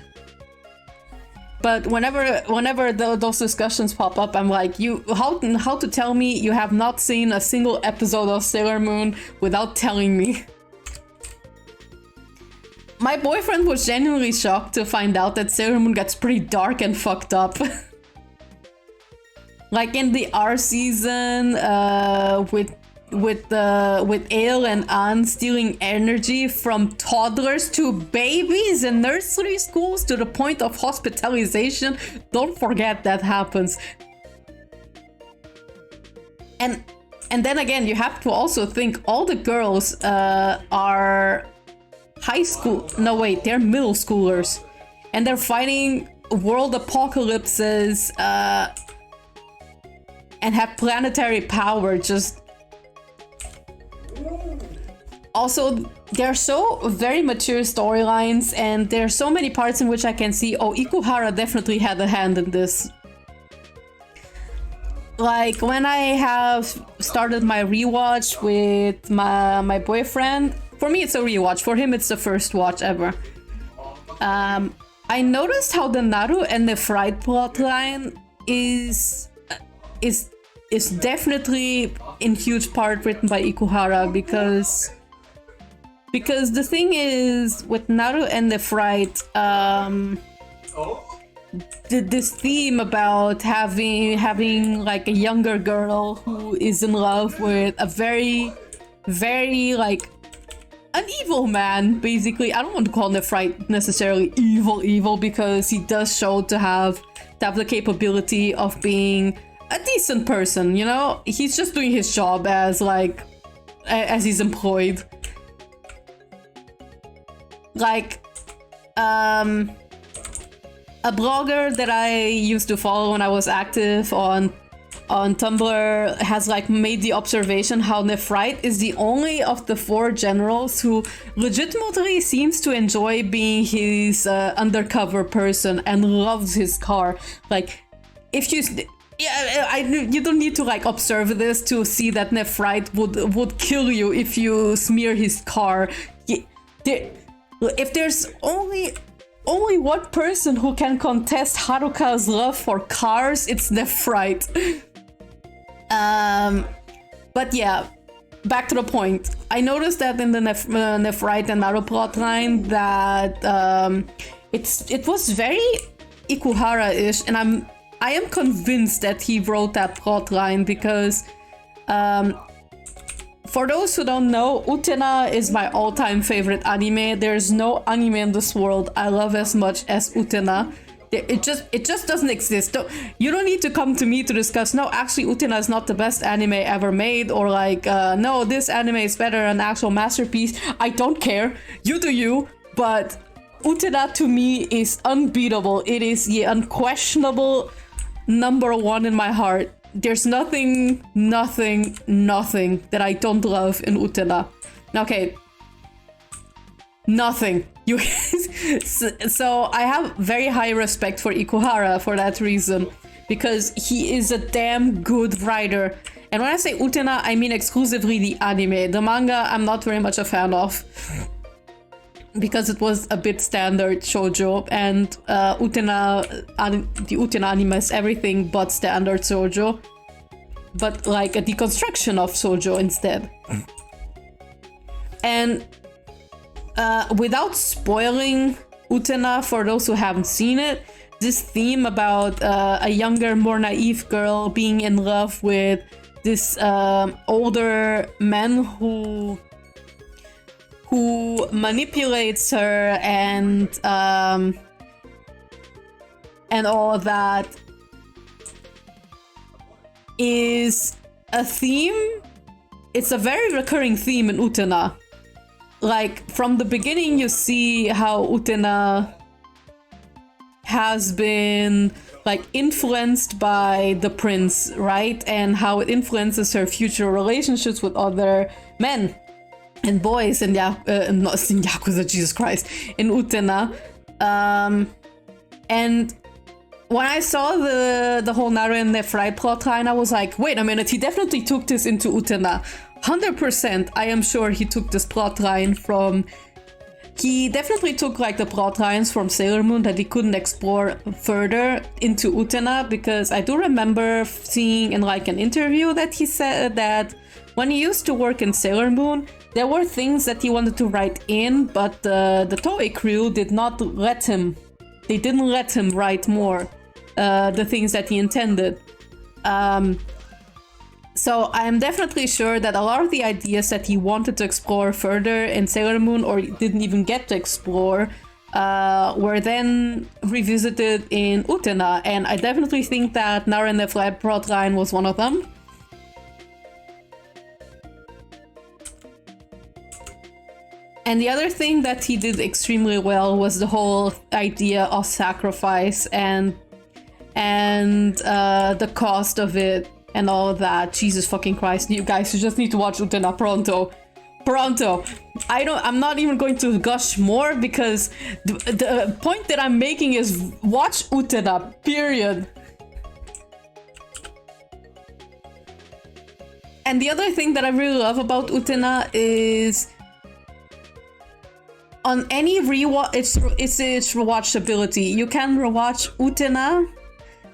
But whenever those discussions pop up, I'm like, how to tell me you have not seen a single episode of Sailor Moon without telling me? My boyfriend was genuinely shocked to find out that Sailor Moon gets pretty dark and fucked up. Like in the R season, with Ale and Ann stealing energy from toddlers to babies in nursery schools to the point of hospitalization. Don't forget that happens. And then again, you have to also think all the girls are high school. No, wait, they're middle schoolers. And they're fighting world apocalypses and have planetary power. Just also, there are so very mature storylines, and there are so many parts in which I can see, oh, Ikuhara definitely had a hand in this. Like, when I have started my rewatch with my boyfriend. For me, it's a rewatch. For him, it's the first watch ever. I noticed how the Naru and the Fright plotline is definitely in huge part written by Ikuhara, because the thing is with Naru and the Fright, this theme about having like a younger girl who is in love with a very, very like an evil man, basically. I don't want to call Nephrite necessarily evil, because he does show to have the capability of being a decent person, you know? He's just doing his job as he's employed. Like, a blogger that I used to follow when I was active on Tumblr has like made the observation how Nephrite is the only of the 4 generals who legitimately seems to enjoy being his undercover person and loves his car. Like, if you you don't need to like observe this to see that Nephrite would kill you if you smear his car. If there's only one person who can contest Haruka's love for cars, it's Nephrite. But yeah, back to the point. I noticed that in the Nephrite and Naru plotline that it was very Ikuhara-ish, and I am convinced that he wrote that plotline because for those who don't know, Utena is my all-time favorite anime. There's no anime in this world I love as much as Utena. It just doesn't exist. You don't need to come to me to discuss, no, actually Utena is not the best anime ever made, or like, no, this anime is better, an actual masterpiece. I don't care. You do you, but Utena to me is unbeatable. It is the unquestionable #1 in my heart. There's nothing that I don't love in Utena. Okay. Nothing. So I have very high respect for Ikuhara for that reason, because he is a damn good writer. And when I say Utena, I mean exclusively the anime. The manga, I'm not very much a fan of, because it was a bit standard shoujo, and the Utena anime is everything but standard shoujo, but like a deconstruction of shoujo instead. And without spoiling Utena for those who haven't seen it, this theme about a younger, more naive girl being in love with this older man who manipulates her and all of that is a theme. It's a very recurring theme in Utena. Like, from the beginning you see how Utena has been like influenced by the prince, right? And how it influences her future relationships with other men and boys in not in Yakuza, Jesus Christ, in Utena. And when I saw the whole Naru and Nephrite plotline, I was like, wait a minute, he definitely took this into Utena. 100%, I am sure he took this plotline from... He definitely took like the plotlines from Sailor Moon that he couldn't explore further into Utena, because I do remember seeing in like an interview that he said that when he used to work in Sailor Moon, there were things that he wanted to write in, but the Toei crew did not let him. They didn't let him write more, the things that he intended. So I'm definitely sure that a lot of the ideas that he wanted to explore further in Sailor Moon, or didn't even get to explore, were then revisited in Utena, and I definitely think that Naru and the Flag plotline was one of them. And the other thing that he did extremely well was the whole idea of sacrifice and the cost of it. And all of that. Jesus fucking Christ, you guys, you just need to watch Utena pronto. I'm not even going to gush more, because the point that I'm making is watch Utena, period. And the other thing that I really love about Utena is on any rewatch, it's its rewatchability. You can rewatch Utena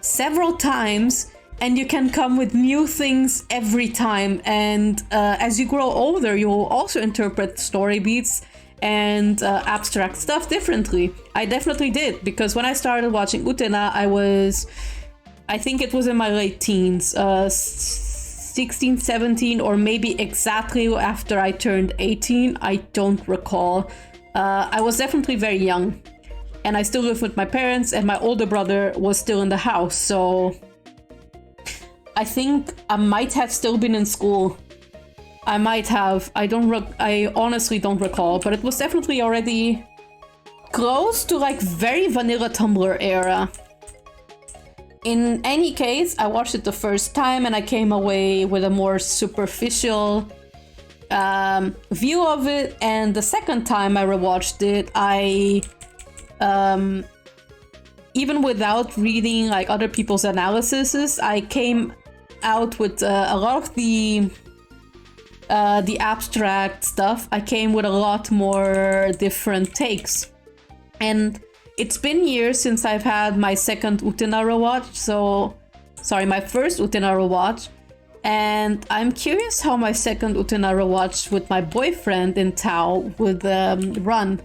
several times, and you can come with new things every time. And as you grow older, you will also interpret story beats and abstract stuff differently. I definitely did, because when I started watching Utena, I think it was in my late teens, 16, 17, or maybe exactly after I turned 18. I don't recall. I was definitely very young, and I still lived with my parents, and my older brother was still in the house, so I think I might have still been in school. I might have. I honestly don't recall, but it was definitely already close to like very vanilla Tumblr era. In any case, I watched it the first time and I came away with a more superficial view of it, and the second time I rewatched it, I even without reading like other people's analyses, I came out with a lot of the abstract stuff. I came with a lot more different takes, and it's been years since I've had my second Utena rewatch. My first Utena rewatch. And I'm curious how my second Utena rewatch with my boyfriend in Tao would run.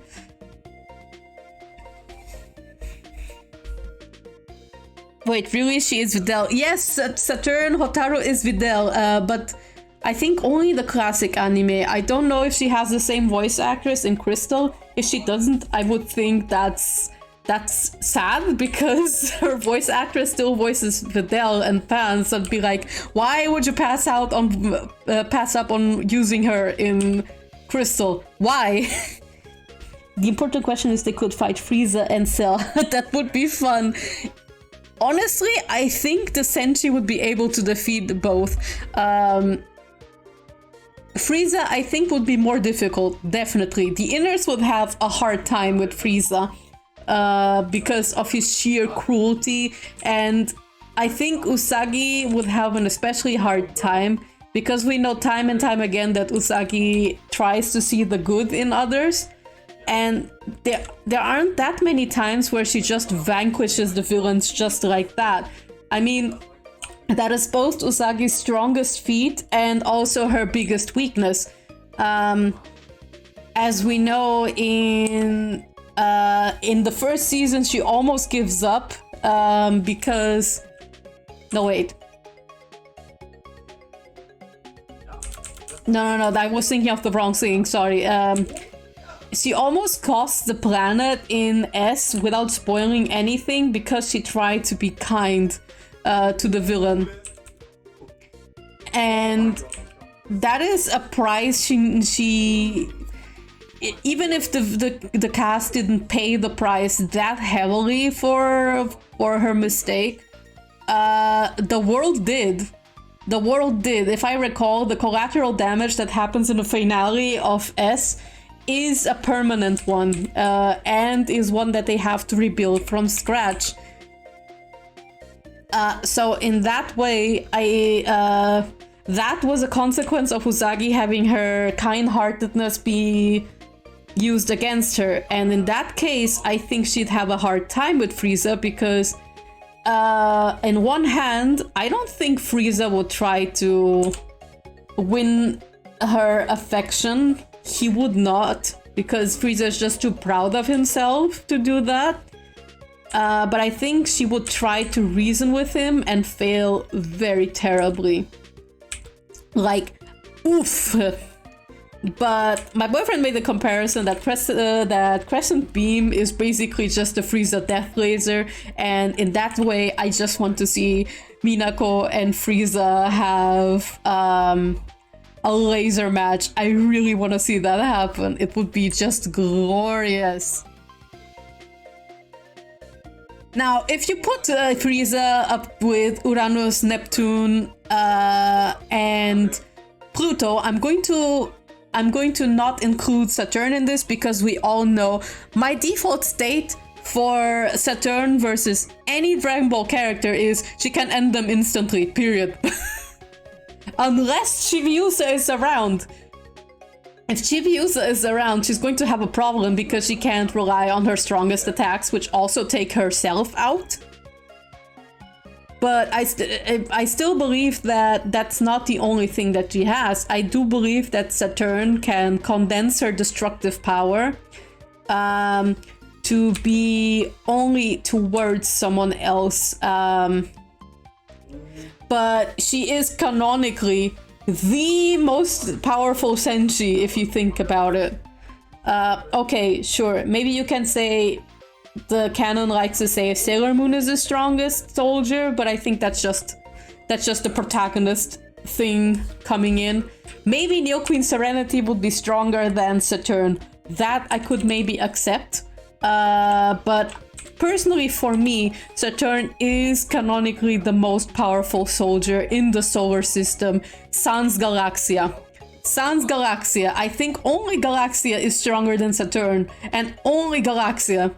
Wait, really? She is Videl? Yes, Saturn Hotaru is Videl, but I think only the classic anime. I don't know if she has the same voice actress in Crystal. If she doesn't, I would think that's sad, because her voice actress still voices Videl, and fans would be like, why would you pass up on using her in Crystal? Why? The important question is they could fight Frieza and Cell. That would be fun. Honestly, I think the Senshi would be able to defeat both. Frieza, I think, would be more difficult, definitely. The Inners would have a hard time with Frieza. Because of his sheer cruelty, and I think Usagi would have an especially hard time, because we know time and time again that Usagi tries to see the good in others, and there aren't that many times where she just vanquishes the villains just like that. I mean, that is both Usagi's strongest feat and also her biggest weakness. As we know, in the first season, she almost gives up because... No, wait. No, I was thinking of the wrong thing, sorry. She almost cost the planet in S without spoiling anything, because she tried to be kind to the villain. And that is a price she even if the cast didn't pay the price that heavily for her mistake, the world did. The world did. If I recall, the collateral damage that happens in the finale of S is a permanent one, and is one that they have to rebuild from scratch. So in that way, that was a consequence of Usagi having her kind-heartedness be used against her, and in that case I think she'd have a hard time with Frieza, because in one hand, I don't think Frieza would try to win her affection. He would not, because Frieza is just too proud of himself to do that. But I think she would try to reason with him and fail very terribly. Like, oof. But my boyfriend made the comparison that Crescent Beam is basically just a Frieza Death Laser, and in that way I just want to see Minako and Frieza have a laser match. I really want to see that happen. It would be just glorious. Now, if you put Frieza up with Uranus, Neptune, and Pluto, I'm going to not include Saturn in this, because we all know my default state for Saturn versus any Dragon Ball character is she can end them instantly, period. Unless Chibiusa is around. If Chibiusa is around, she's going to have a problem because she can't rely on her strongest attacks, which also take herself out. But I still believe that that's not the only thing that she has. I do believe that Saturn can condense her destructive power to be only towards someone else. But she is canonically the most powerful Senshi, if you think about it. Okay, sure. Maybe you can say the canon likes to say Sailor Moon is the strongest soldier, but I think that's just the protagonist thing coming in. Maybe Neo Queen Serenity would be stronger than Saturn. That I could maybe accept. But personally for me, Saturn is canonically the most powerful soldier in the solar system, sans Galaxia. Sans Galaxia. I think only Galaxia is stronger than Saturn, and only Galaxia.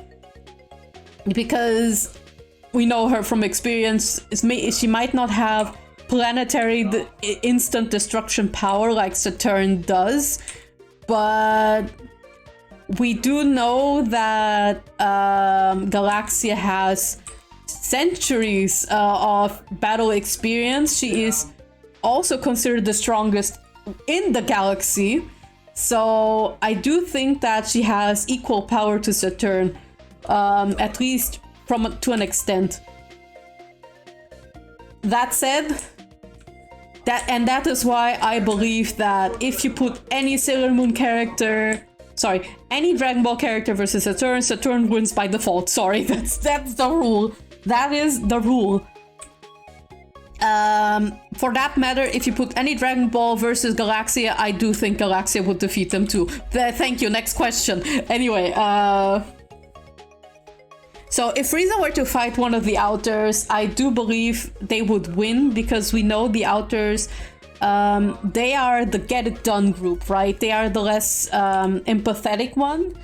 Because we know her from experience, she might not have planetary instant destruction power like Saturn does, but we do know that Galaxia has centuries of battle experience. She is also considered the strongest in the galaxy. So I do think that she has equal power to Saturn, at least to an extent. That said, that is why I believe that if you put any Sailor Moon character, any Dragon Ball character versus Saturn, Saturn wins by default. Sorry, that's the rule. That is the rule. For that matter, if you put any Dragon Ball versus Galaxia, I do think Galaxia would defeat them too. Thank you, next question. Anyway, so if Frieza were to fight one of the Outers, I do believe they would win, because we know the Outers, they are the get it done group, right? They are the less empathetic one.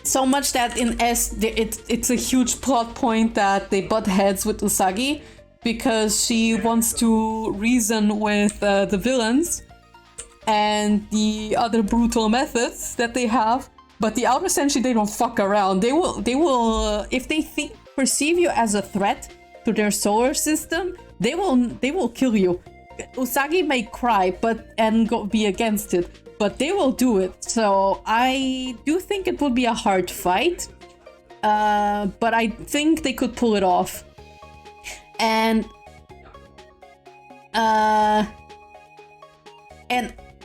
So much that in S, it's a huge plot point that they butt heads with Usagi, because she wants to reason with the villains and the other brutal methods that they have. But the Outer Senshi, they don't fuck around. They will, if they perceive you as a threat to their solar system, they will kill you. Usagi may cry, and be against it, but they will do it. So I do think it would be a hard fight, but I think they could pull it off. And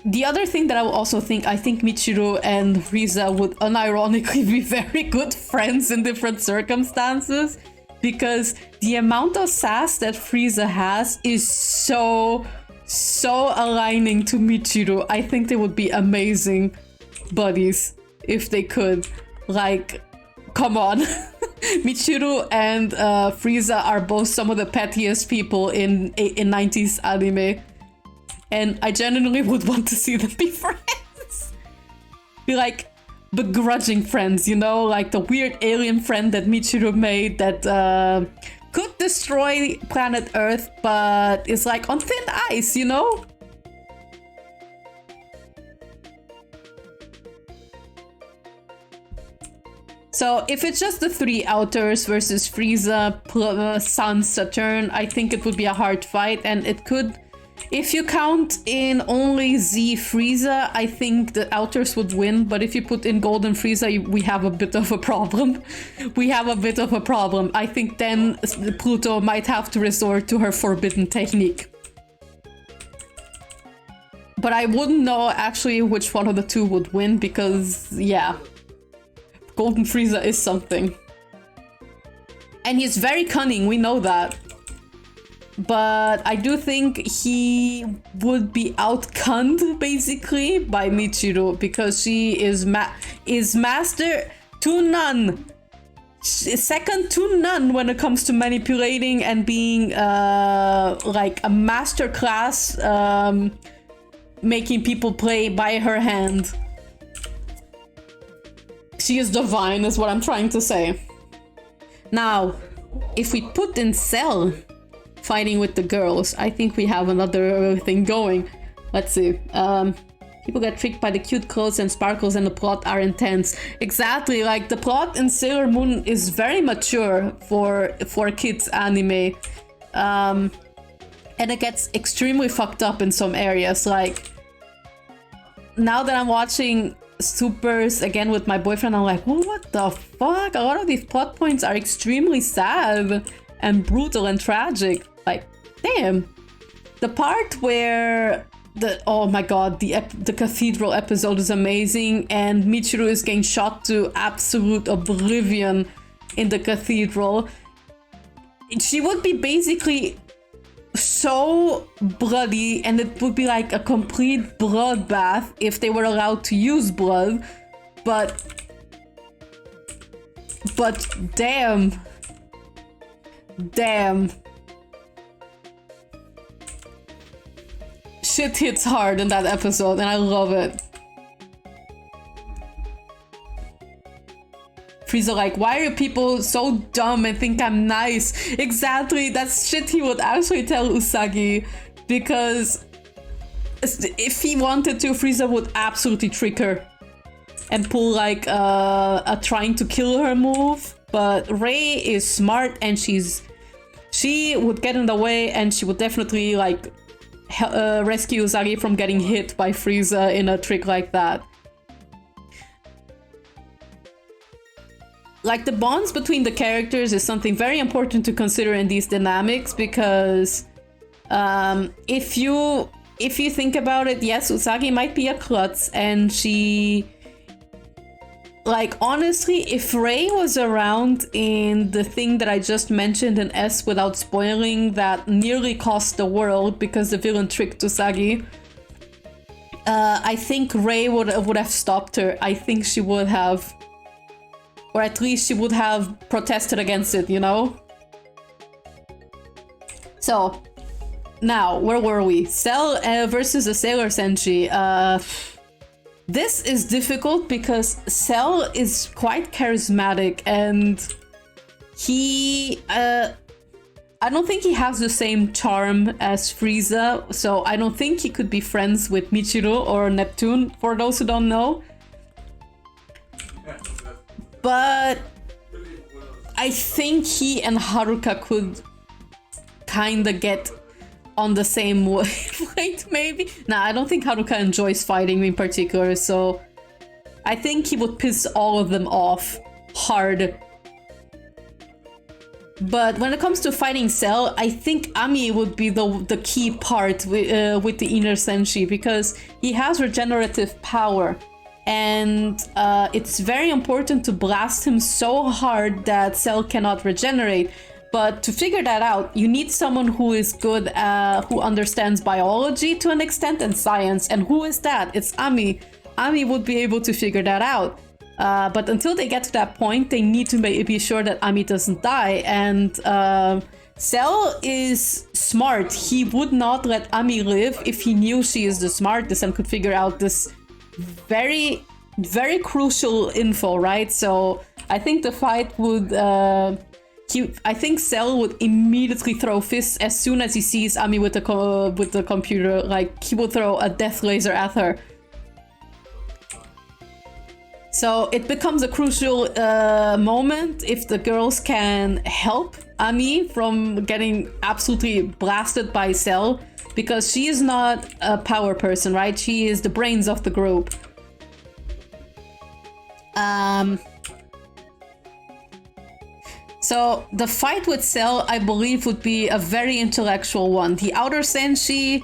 the other thing that I will also think, I think Michiru and Frieza would unironically be very good friends in different circumstances, because the amount of sass that Frieza has is so aligning to Michiru. I think they would be amazing buddies if they could. Like, come on. Michiru and Frieza are both some of the pettiest people in 90s anime. And I genuinely would want to see them be friends. Be like begrudging friends, you know? Like the weird alien friend that Michiru made that could destroy planet Earth, but is like on thin ice, you know? So if it's just the three Outers versus Frieza, Sun, Saturn, I think it would be a hard fight, and it could... If you count in only Z Frieza, I think the Outers would win, but if you put in Golden Frieza, we have a bit of a problem. I think then Pluto might have to resort to her forbidden technique. But I wouldn't know actually which one of the two would win, because, yeah, Golden Frieza is something. And he's very cunning, we know that. But I do think he would be outgunned, basically, by Michiru, because she is master to none. Second to none when it comes to manipulating and being like a master class, making people play by her hand. She is divine, is what I'm trying to say. Now, if we put in Cell, fighting with the girls. I think we have another thing going. Let's see. People get tricked by the cute clothes and sparkles and the plot are intense. Exactly, like the plot in Sailor Moon is very mature for kids anime. And it gets extremely fucked up in some areas. Like, now that I'm watching Supers again with my boyfriend, I'm like, oh, what the fuck? A lot of these plot points are extremely sad and brutal and tragic. Like, damn. The part where oh my god, the cathedral episode is amazing, and Michiru is getting shot to absolute oblivion in the cathedral. She would be basically so bloody, and it would be like a complete bloodbath if they were allowed to use blood. But damn. Shit hits hard in that episode, and I love it. Frieza like, why are people so dumb and think I'm nice? Exactly, that's shit he would actually tell Usagi, because if he wanted to, Frieza would absolutely trick her and pull like a trying to kill her move. But Rei is smart, and she would get in the way, and she would definitely like rescue Usagi from getting hit by Frieza in a trick like that. Like, the bonds between the characters is something very important to consider in these dynamics, because if you think about it, yes, Usagi might be a klutz, and she... Like, honestly, if Rei was around in the thing that I just mentioned in S without spoiling, that nearly cost the world because the villain tricked Usagi, I think Rei would have stopped her. I think she would have... Or at least she would have protested against it, you know? So, now, where were we? Cell versus the Sailor Senshi. This is difficult because Cell is quite charismatic, and he... I don't think he has the same charm as Frieza, so I don't think he could be friends with Michiru or Neptune, for those who don't know. But I think he and Haruka could kinda get on the same wavelength, maybe? Nah, I don't think Haruka enjoys fighting in particular, so I think he would piss all of them off hard. But when it comes to fighting Cell, I think Ami would be the key part with the inner Senshi, because he has regenerative power. And it's very important to blast him so hard that Cell cannot regenerate. But to figure that out, you need someone who is good, who understands biology to an extent and science. And who is that? It's Ami. Ami would be able to figure that out. But until they get to that point, they need to be sure that Ami doesn't die. And Cell is smart. He would not let Ami live if he knew she is the smartest and could figure out this very, very crucial info, right? So I think the fight would... I think Cell would immediately throw fists as soon as he sees Ami with the computer. Like, he would throw a death laser at her. So it becomes a crucial moment if the girls can help Ami from getting absolutely blasted by Cell, because she is not a power person, right? She is the brains of the group. So the fight with Cell, I believe, would be a very intellectual one. The Outer Senshi,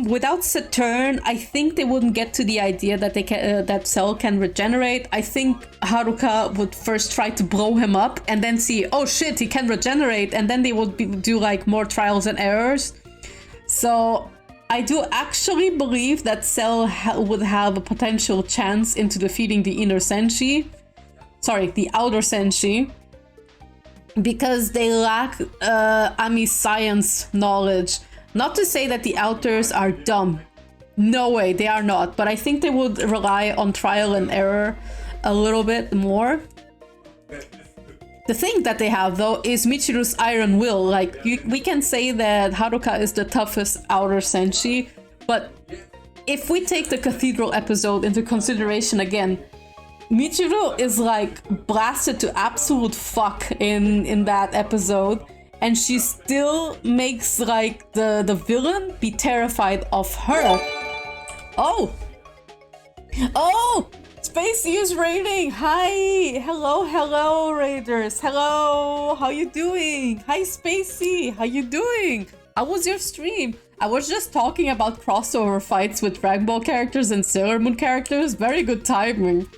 without Saturn, I think they wouldn't get to the idea that they can, that Cell can regenerate. I think Haruka would first try to blow him up and then see, oh shit, he can regenerate, and then they would do like more trials and errors. So I do actually believe that Cell would have a potential chance into defeating the Inner Senshi. Sorry, the Outer Senshi, because they lack Ami's science knowledge. Not to say that the Outers are dumb. No way, they are not. But I think they would rely on trial and error a little bit more. The thing that they have, though, is Michiru's iron will. Like, we can say that Haruka is the toughest outer senshi, but if we take the cathedral episode into consideration again, Michiru is like blasted to absolute fuck in that episode, and she still makes like the villain be terrified of her. Oh! Spacey is raiding! Hi! Hello, raiders! Hello! How you doing? Hi, Spacey! How you doing? How was your stream? I was just talking about crossover fights with Dragon Ball characters and Sailor Moon characters. Very good timing.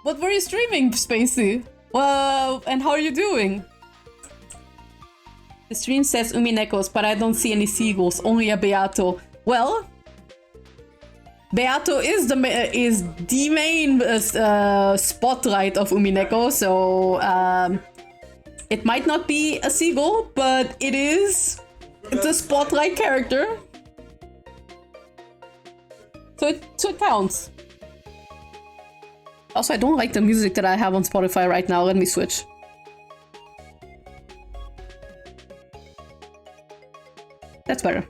What were you streaming, Spacey? Well, and how are you doing? The stream says Uminekos, but I don't see any seagulls, only a Beato. Well, Beato is the main spotlight of Umineko, so it might not be a seagull, but it's a spotlight character. So it counts. Also, I don't like the music that I have on Spotify right now. Let me switch. That's better.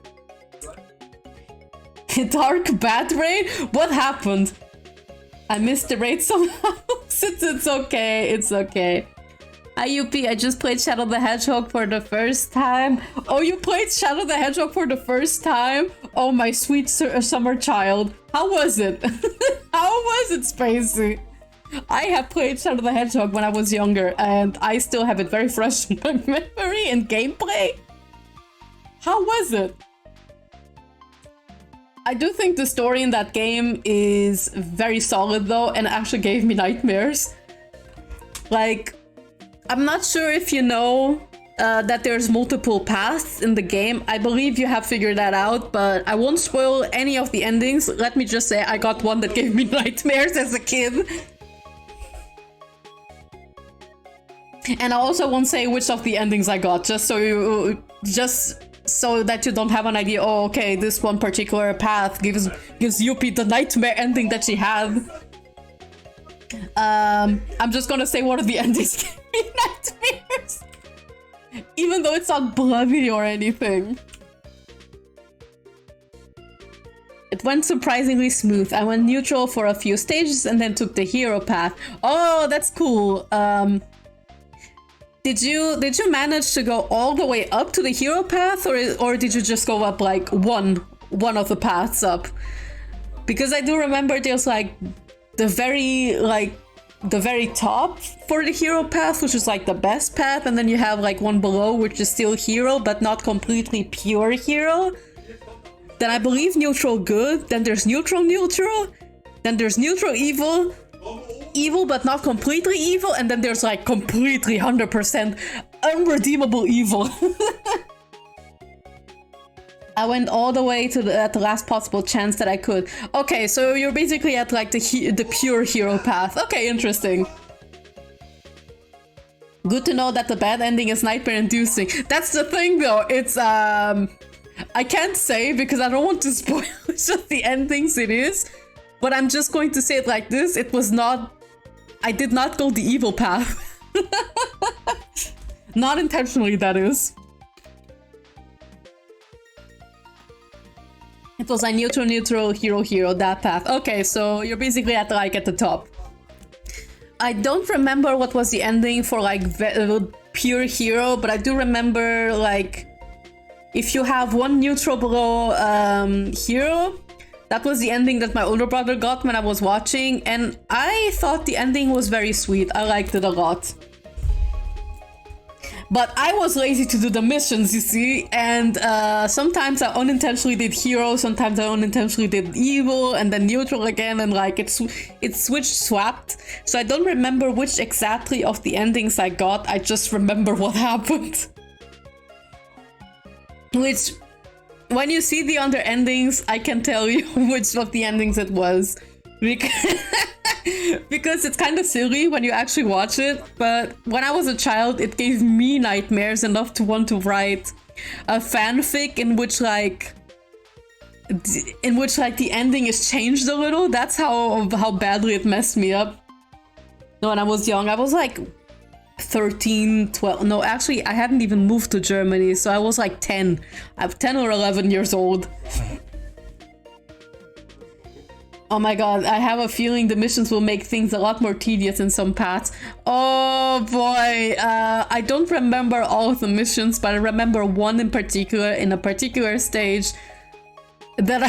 Dark bad raid? What happened? I missed the raid somehow. It's okay. It's okay. Hi, Yuppie. I just played Shadow the Hedgehog for the first time. Oh, you played Shadow the Hedgehog for the first time? Oh, my sweet summer child. How was it? How was it, Spacey? I have played Shadow the Hedgehog when I was younger, and I still have it very fresh in my memory and gameplay. How was it? I do think the story in that game is very solid, though, and actually gave me nightmares. Like, I'm not sure if you know that there's multiple paths in the game. I believe you have figured that out, but I won't spoil any of the endings. Let me just say I got one that gave me nightmares as a kid. And I also won't say which of the endings I got, just so that you don't have an idea. Oh, okay, this one particular path gives Yuppie the nightmare ending that she had. I'm just gonna say one of the endings gave me nightmares, even though it's not bloody or anything. It went surprisingly smooth. I went neutral for a few stages and then took the hero path. Oh, that's cool. Did you manage to go all the way up to the hero path, or did you just go up like one of the paths up? Because I do remember there's like the very top for the hero path, which is like the best path, and then you have like one below which is still hero but not completely pure hero. Then I believe neutral good, then there's neutral, then there's neutral evil but not completely evil, and then there's like completely 100% unredeemable evil. I went all the way to at the last possible chance that I could. Okay, so you're basically at like the pure hero path. Okay, interesting. Good to know that the bad ending is nightmare inducing. That's the thing though, it's I can't say because I don't want to spoil just the endings it is, but I'm just going to say it like this. It was not, I did not go the evil path. Not intentionally, that is. It was a neutral, hero, that path. Okay, so you're basically at the top. I don't remember what was the ending for like pure hero, but I do remember like if you have one neutral below hero, that was the ending that my older brother got when I was watching, and I thought the ending was very sweet. I liked it a lot. But I was lazy to do the missions, you see, and sometimes I unintentionally did hero, sometimes I unintentionally did evil, and then neutral again, and like it swapped. So I don't remember which exactly of the endings I got, I just remember what happened. Which, when you see the other endings, I can tell you which of the endings it was. Because it's kind of silly when you actually watch it, but when I was a child, it gave me nightmares enough to want to write a fanfic in which like the ending is changed a little. That's how badly it messed me up. No, when I was young, I was like 13, 12. No, actually, I hadn't even moved to Germany, so I was like 10. I'm 10 or 11 years old. Oh my god, I have a feeling the missions will make things a lot more tedious in some parts. Oh boy, I don't remember all of the missions, but I remember one in particular, in a particular stage, that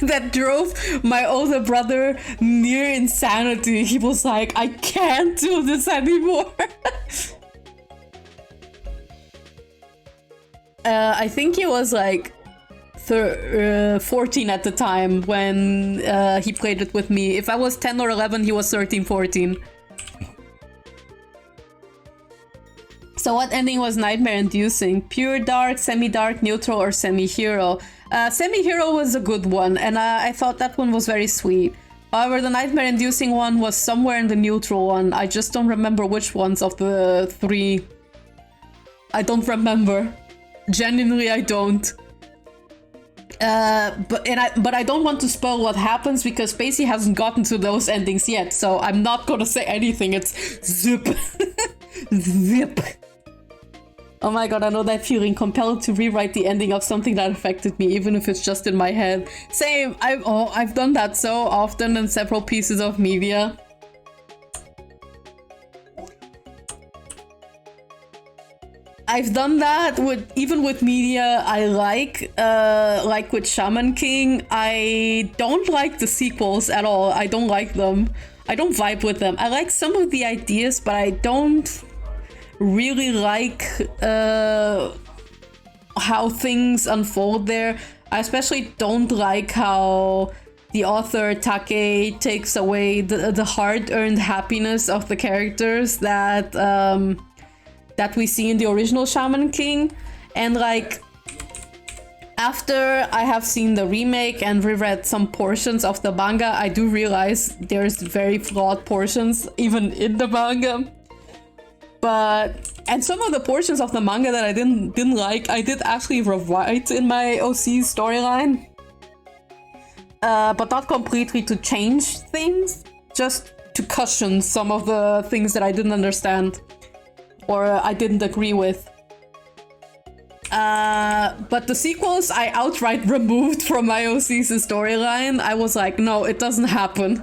that drove my older brother near insanity. He was like, I can't do this anymore. I think he was like 14 at the time when he played it with me. If I was 10 or 11, he was 13, 14. So what ending was nightmare-inducing? Pure dark, semi-dark, neutral, or semi-hero? Semi-hero was a good one, and I thought that one was very sweet. However, the nightmare-inducing one was somewhere in the neutral one. I just don't remember which ones of the three. I don't remember. Genuinely, I don't. But I don't want to spoil what happens because Spacey hasn't gotten to those endings yet, so I'm not gonna say anything. It's zip. Zip. Oh my god, I know that feeling, compelled to rewrite the ending of something that affected me, even if it's just in my head. Same, I've done that so often in several pieces of media. I've done that even with media I like with Shaman King. I don't like the sequels at all. I don't like them. I don't vibe with them. I like some of the ideas, but I don't really like how things unfold there. I especially don't like how the author Take takes away the hard-earned happiness of the characters that that we see in the original Shaman King. And like, after I have seen the remake and reread some portions of the manga, I do realize there's very flawed portions even in the manga. And some of the portions of the manga that I didn't like, I did actually rewrite in my OC storyline. But not completely to change things, just to cushion some of the things that I didn't understand or I didn't agree with. But the sequels I outright removed from my OC's storyline. I was like, no, it doesn't happen.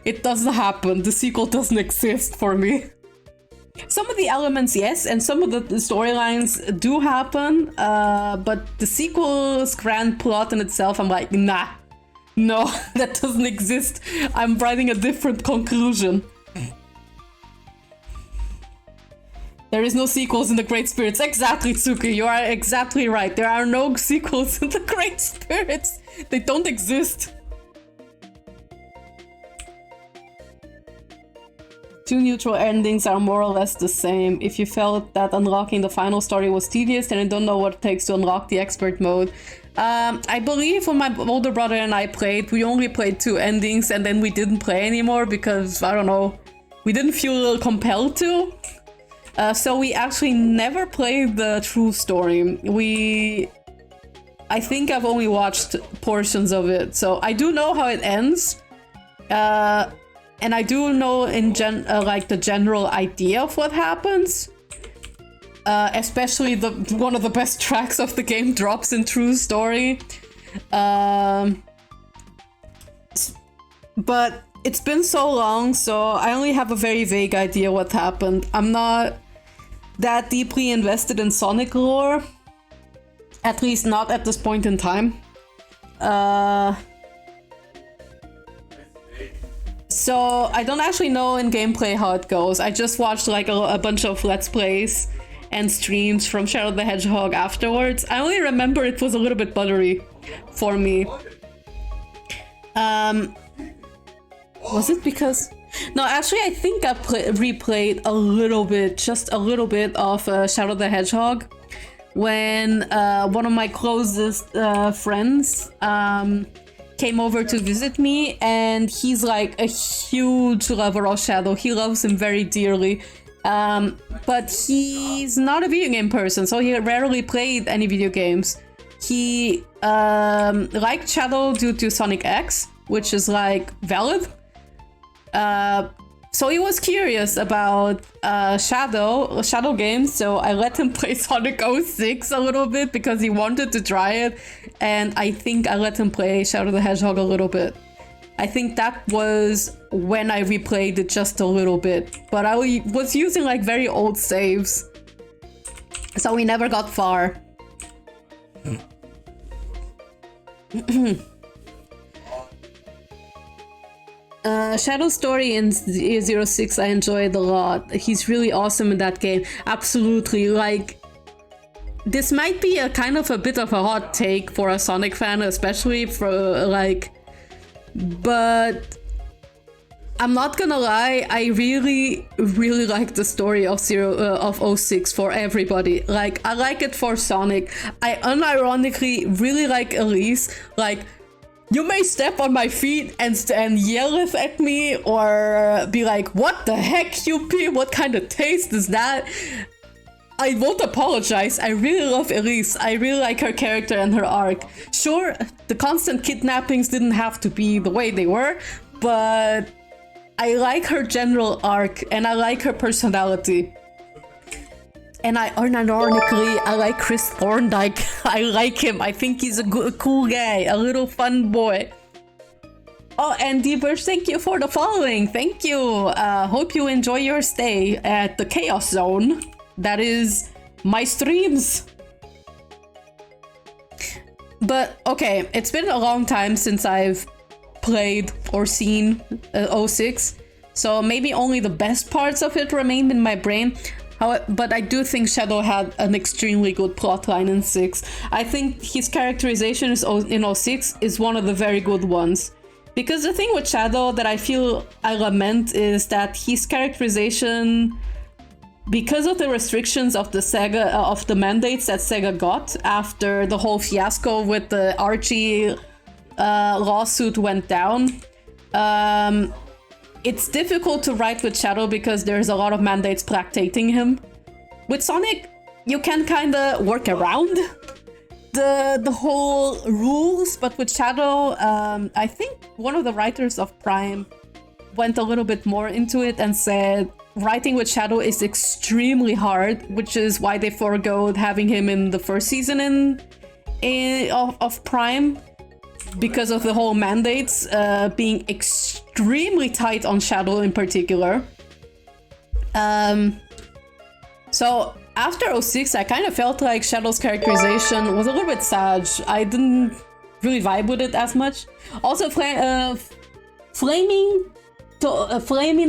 It doesn't happen. The sequel doesn't exist for me. Some of the elements, yes, and some of the storylines do happen, but the sequel's grand plot in itself, I'm like, nah, no, that doesn't exist. I'm writing a different conclusion. There is no sequels in the Great Spirits. Exactly, Tsuki, you are exactly right. There are no sequels in the Great Spirits. They don't exist. Two neutral endings are more or less the same. If you felt that unlocking the final story was tedious, then I don't know what it takes to unlock the expert mode. I believe when my older brother and I played, we only played 2 endings and then we didn't play anymore because, I don't know, we didn't feel compelled to. So we actually never played the true story. I think I've only watched portions of it, so I do know how it ends. And I do know like the general idea of what happens. Especially one of the best tracks of the game drops in True Story. But it's been so long, so I only have a very vague idea what happened. I'm not that deeply invested in Sonic lore. At least not at this point in time. So I don't actually know in gameplay how it goes. I just watched like a bunch of Let's Plays and streams from Shadow the Hedgehog afterwards. I only remember it was a little bit buttery for me. Was it because... No, actually I think I replayed a little bit, just a little bit of Shadow the Hedgehog when one of my closest friends came over to visit me, and he's like a huge lover of Shadow. He loves him very dearly. But he's not a video game person, so he rarely played any video games. He liked Shadow due to Sonic X, which is like valid. So he was curious about Shadow games, so I let him play Sonic 06 a little bit because he wanted to try it, and I think I let him play Shadow the Hedgehog a little bit. I think that was when I replayed it just a little bit, but I was using like very old saves, so we never got far. Shadow's story in 06 I enjoyed a lot. He's really awesome in that game. Absolutely. Like, this might be a kind of a bit of a hot take for a Sonic fan, especially for like, but I'm not gonna lie, I really like the story of 06 for everybody. Like, I like it for Sonic. I unironically really like Elise. Like, you may step on my feet and yell at me or be like, what the heck, QP? What kind of taste is that? I won't apologize. I really love Elise. I really like her character and her arc. Sure, the constant kidnappings didn't have to be the way they were, but I like her general arc and I like her personality. And unironically, I like Chris Thorndike. I like him. I think he's a cool guy, a little fun boy. Oh, and Deepers, thank you for the following. Thank you. Hope you enjoy your stay at the Chaos Zone. That is my streams. But okay, it's been a long time since I've played or seen 06. So maybe only the best parts of it remained in my brain. But I do think Shadow had an extremely good plotline in 6. I think his characterization in 06 is one of the very good ones. Because the thing with Shadow that I feel I lament is that his characterization, because of the restrictions of the Sega, of the mandates that Sega got after the whole fiasco with the Archie lawsuit went down, it's difficult to write with Shadow because there's a lot of mandates protecting him. With Sonic, you can kind of work around the whole rules, but with Shadow, I think one of the writers of Prime went a little bit more into it and said writing with Shadow is extremely hard, which is why they forgoed having him in the first season of Prime. Because of the whole mandates being extremely tight on Shadow in particular. So after 06, I kind of felt like Shadow's characterization was a little bit sad. I didn't really vibe with it as much. Also, Flaming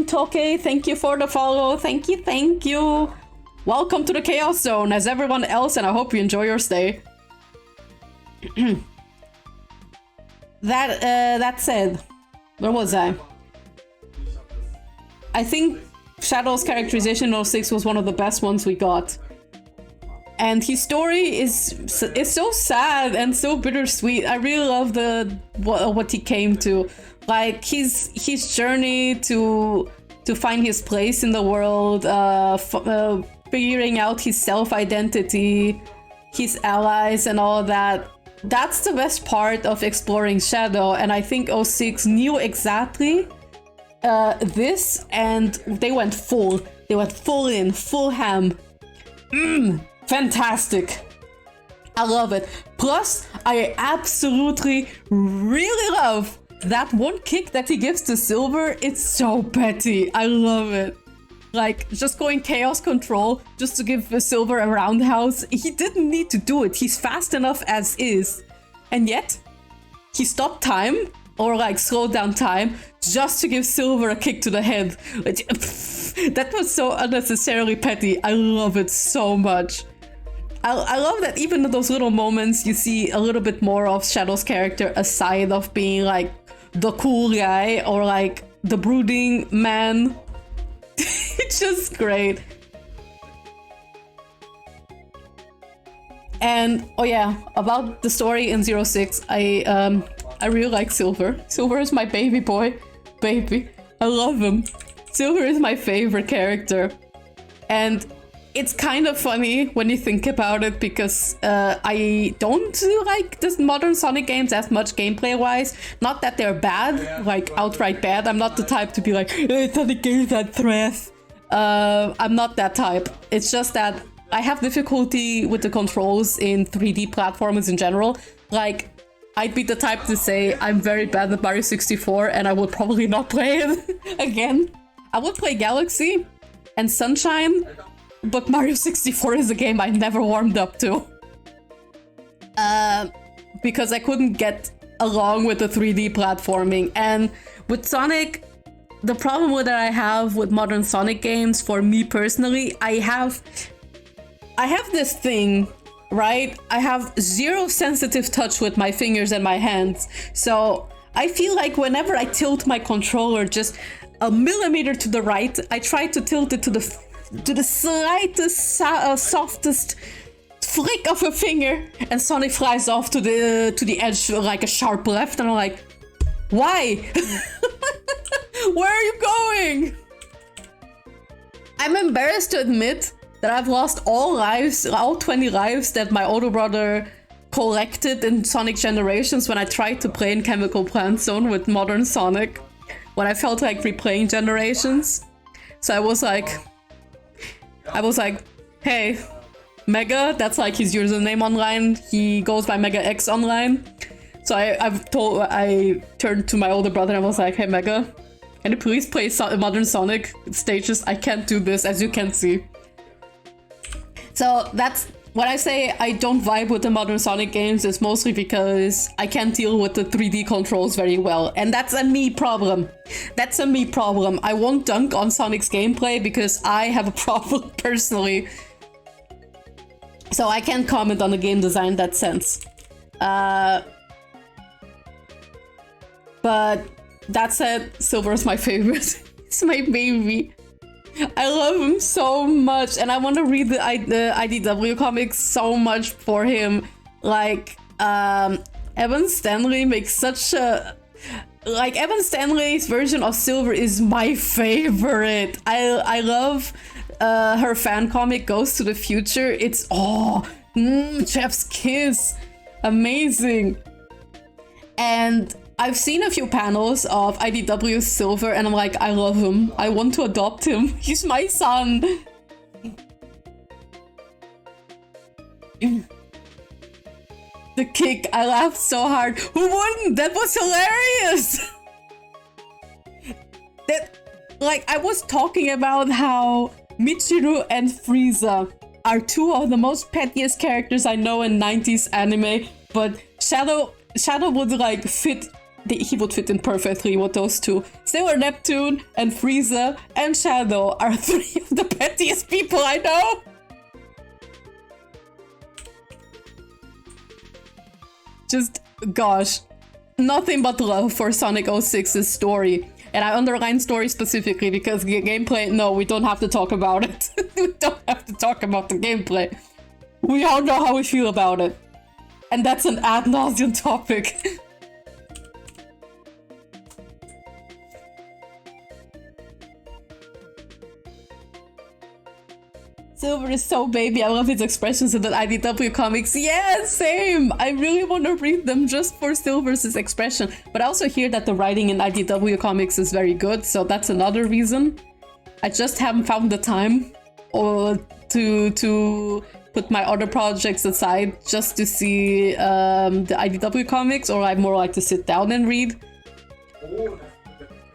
Toke, thank you for the follow. Thank you. Welcome to the Chaos Zone as everyone else, and I hope you enjoy your stay. That said, where was I? I think Shadow's characterization in 06 was one of the best ones we got. And his story is so sad and so bittersweet. I really love what he came to. Like his journey to find his place in the world, figuring out his self-identity, his allies and all of that. That's the best part of exploring Shadow, and I think 06 knew exactly this, and they went full in, full ham. Fantastic. I love it. Plus, I absolutely really love that one kick that he gives to Silver. It's so petty. I love it. Like, just going Chaos Control just to give Silver a roundhouse. He didn't need to do it. He's fast enough as is. And yet, he stopped time, or like slowed down time, just to give Silver a kick to the head. That was so unnecessarily petty. I love it so much. I love that even in those little moments, you see a little bit more of Shadow's character aside of being like the cool guy or like the brooding man. It's just great. And oh yeah, about the story in 06, I really like Silver. Silver is my baby boy. Baby. I love him. Silver is my favorite character. And it's kind of funny when you think about it, because I don't like this modern Sonic games as much gameplay-wise. Not that they're bad, like outright bad. I'm not the type to be like, Sonic games are trash. I'm not that type. It's just that I have difficulty with the controls in 3D platformers in general. Like, I'd be the type to say I'm very bad at Mario 64 and I would probably not play it again. I would play Galaxy and Sunshine, but Mario 64 is a game I never warmed up to. Because I couldn't get along with the 3D platforming. And with Sonic, the problem that I have with modern Sonic games, for me personally, I have this thing, right? I have zero sensitive touch with my fingers and my hands. So I feel like whenever I tilt my controller just a millimeter to the right, I try to tilt it to the slightest, softest flick of a finger, and Sonic flies off to the edge like a sharp left, and I'm like, why? Where are you going? I'm embarrassed to admit that I've lost all 20 lives that my older brother collected in Sonic Generations when I tried to play in Chemical Plant Zone with modern Sonic, when I felt like replaying Generations. So I was like, hey, Mega, that's like his username online. He goes by Mega X online. So I turned to my older brother and I was like, hey Mega, can you please play modern Sonic stages? I can't do this, as you can see. So that's when I say I don't vibe with the modern Sonic games, it's mostly because I can't deal with the 3D controls very well. And that's a me problem. That's a me problem. I won't dunk on Sonic's gameplay because I have a problem personally. So I can't comment on the game design in that sense. But that said, Silver is my favorite. It's my baby. I love him so much, and I want to read the IDW comics so much for him. Like, Evan Stanley makes such a... Like, Evan Stanley's version of Silver is my favorite. I love her fan comic, Goes to the Future. It's, Chef's Kiss. Amazing. And I've seen a few panels of IDW Silver and I'm like, I love him. I want to adopt him. He's my son. The kick, I laughed so hard. Who wouldn't? That was hilarious. I was talking about how Michiru and Frieza are two of the most pettiest characters I know in 90s anime, but Shadow would like fit. He would fit in perfectly with those two. Sailor Neptune and Frieza and Shadow are three of the pettiest people I know. Just, gosh, nothing but love for Sonic 06's story. And I underline story specifically because gameplay, no, we don't have to talk about it. We don't have to talk about the gameplay. We all know how we feel about it. And that's an ad nauseum topic. Silver is so baby. I love his expressions in the IDW comics. Yeah, same. I really want to read them just for Silver's expression. But I also hear that the writing in IDW comics is very good, so that's another reason. I just haven't found the time or to put my other projects aside just to see the IDW comics, or I more like to sit down and read.